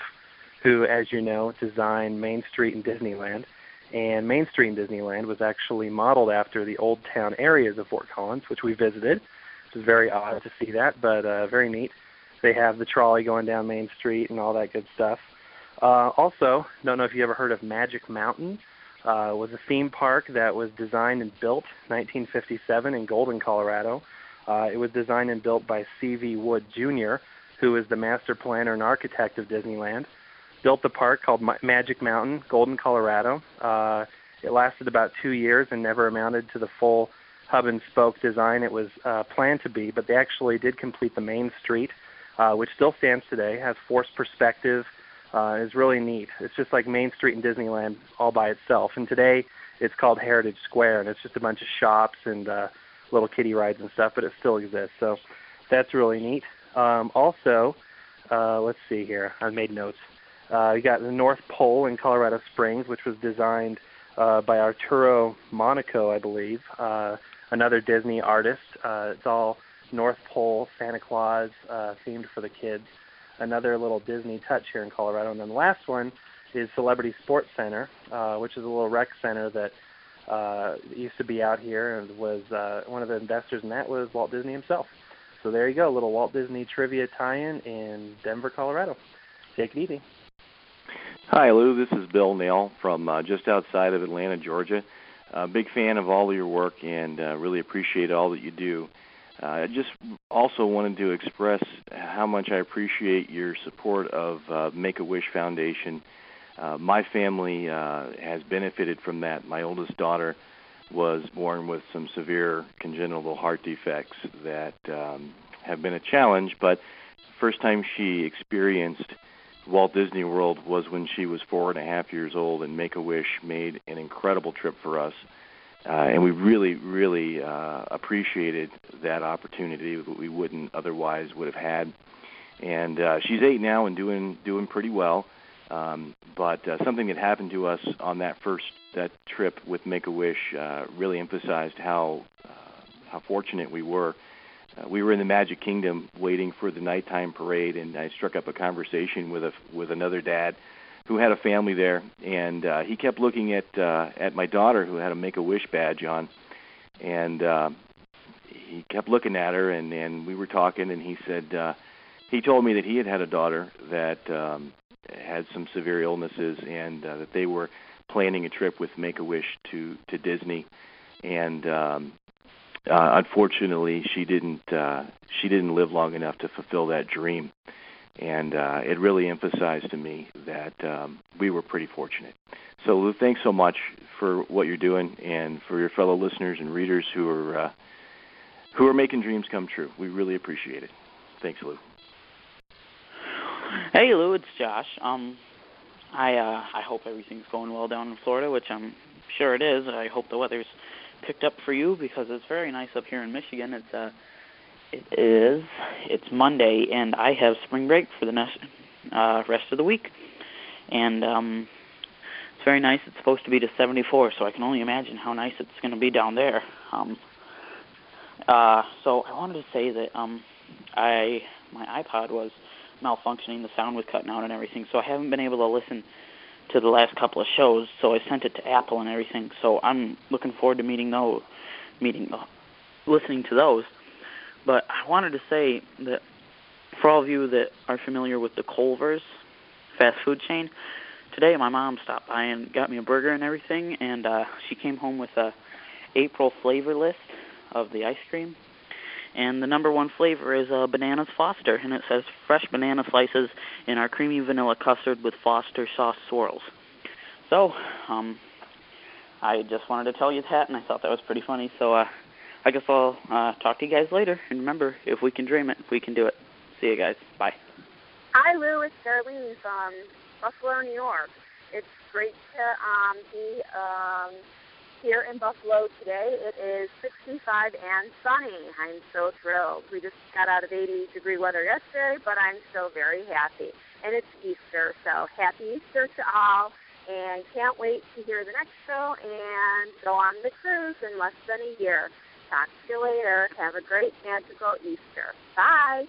who, as you know, designed Main Street in Disneyland. And Main Street in Disneyland was actually modeled after the old town areas of Fort Collins, which we visited. It was very odd to see that, but very neat. They have the trolley going down Main Street and all that good stuff. Also, don't know if you ever heard of Magic Mountain. It was a theme park that was designed and built 1957 in Golden, Colorado. It was designed and built by C.V. Wood, Jr., who is the master planner and architect of Disneyland. Built the park called Magic Mountain, Golden, Colorado. It lasted about 2 years and never amounted to the full hub and spoke design it was planned to be, but they actually did complete the Main Street, which still stands today, has forced perspective, is really neat. It's just like Main Street in Disneyland all by itself. And today it's called Heritage Square, and it's just a bunch of shops and little kiddie rides and stuff, but it still exists. So that's really neat. Also, let's see here. I made notes. You got the North Pole in Colorado Springs, which was designed by Arturo Monaco, I believe, another Disney artist. It's all North Pole, Santa Claus themed for the kids. Another little Disney touch here in Colorado. And then the last one is Celebrity Sports Center, which is a little rec center that used to be out here, and was one of the investors in that was Walt Disney himself. So there you go, a little Walt Disney trivia tie-in in Denver, Colorado. Take it easy. Hi, Lou. This is Bill Nail from just outside of Atlanta, Georgia. Big fan of all of your work and really appreciate all that you do. I just also wanted to express how much I appreciate your support of Make-A-Wish Foundation. My family has benefited from that. My oldest daughter was born with some severe congenital heart defects that have been a challenge, but first time she experienced Walt Disney World was when she was 4.5 years old, and Make-A-Wish made an incredible trip for us. And we really, really appreciated that opportunity that we wouldn't otherwise would have had. And she's 8 now and doing pretty well. But something that happened to us on that trip with Make-A-Wish really emphasized how fortunate we were. We were in the Magic Kingdom waiting for the nighttime parade, and I struck up a conversation with another dad who had a family there, and he kept looking at my daughter who had a Make-A-Wish badge on, and he kept looking at her, and we were talking, and he said he told me that he had a daughter that had some severe illnesses, and that they were planning a trip with Make-A-Wish to Disney, and unfortunately, she didn't live long enough to fulfill that dream. And it really emphasized to me that we were pretty fortunate. So, Lou, thanks so much for what you're doing, and for your fellow listeners and readers who are making dreams come true. We really appreciate it. Thanks, Lou. Hey, Lou, it's Josh. I hope everything's going well down in Florida, which I'm sure it is. I hope the weather's picked up for you, because it's very nice up here in Michigan. It's Monday, and I have spring break for the rest of the week, and it's very nice. It's supposed to be to 74, so I can only imagine how nice it's going to be down there. So I wanted to say that my iPod was malfunctioning, the sound was cutting out and everything, so I haven't been able to listen to the last couple of shows, so I sent it to Apple and everything, so I'm looking forward to listening to those. But I wanted to say that for all of you that are familiar with the Culver's fast food chain, today my mom stopped by and got me a burger and everything, and she came home with a April flavor list of the ice cream. And the number one flavor is Bananas Foster, and it says fresh banana slices in our creamy vanilla custard with Foster sauce swirls. So, I just wanted to tell you that, and I thought that was pretty funny. So, I guess I'll talk to you guys later. And remember, if we can dream it, we can do it. See you guys. Bye. Hi, Lou. It's Darlene from Buffalo, New York. It's great to be here in Buffalo today. It is 65 and sunny. I'm so thrilled. We just got out of 80-degree weather yesterday, but I'm still very happy. And it's Easter, so happy Easter to all. And can't wait to hear the next show and go on the cruise in less than a year. Talk to you later. Have a great magical Easter. Bye.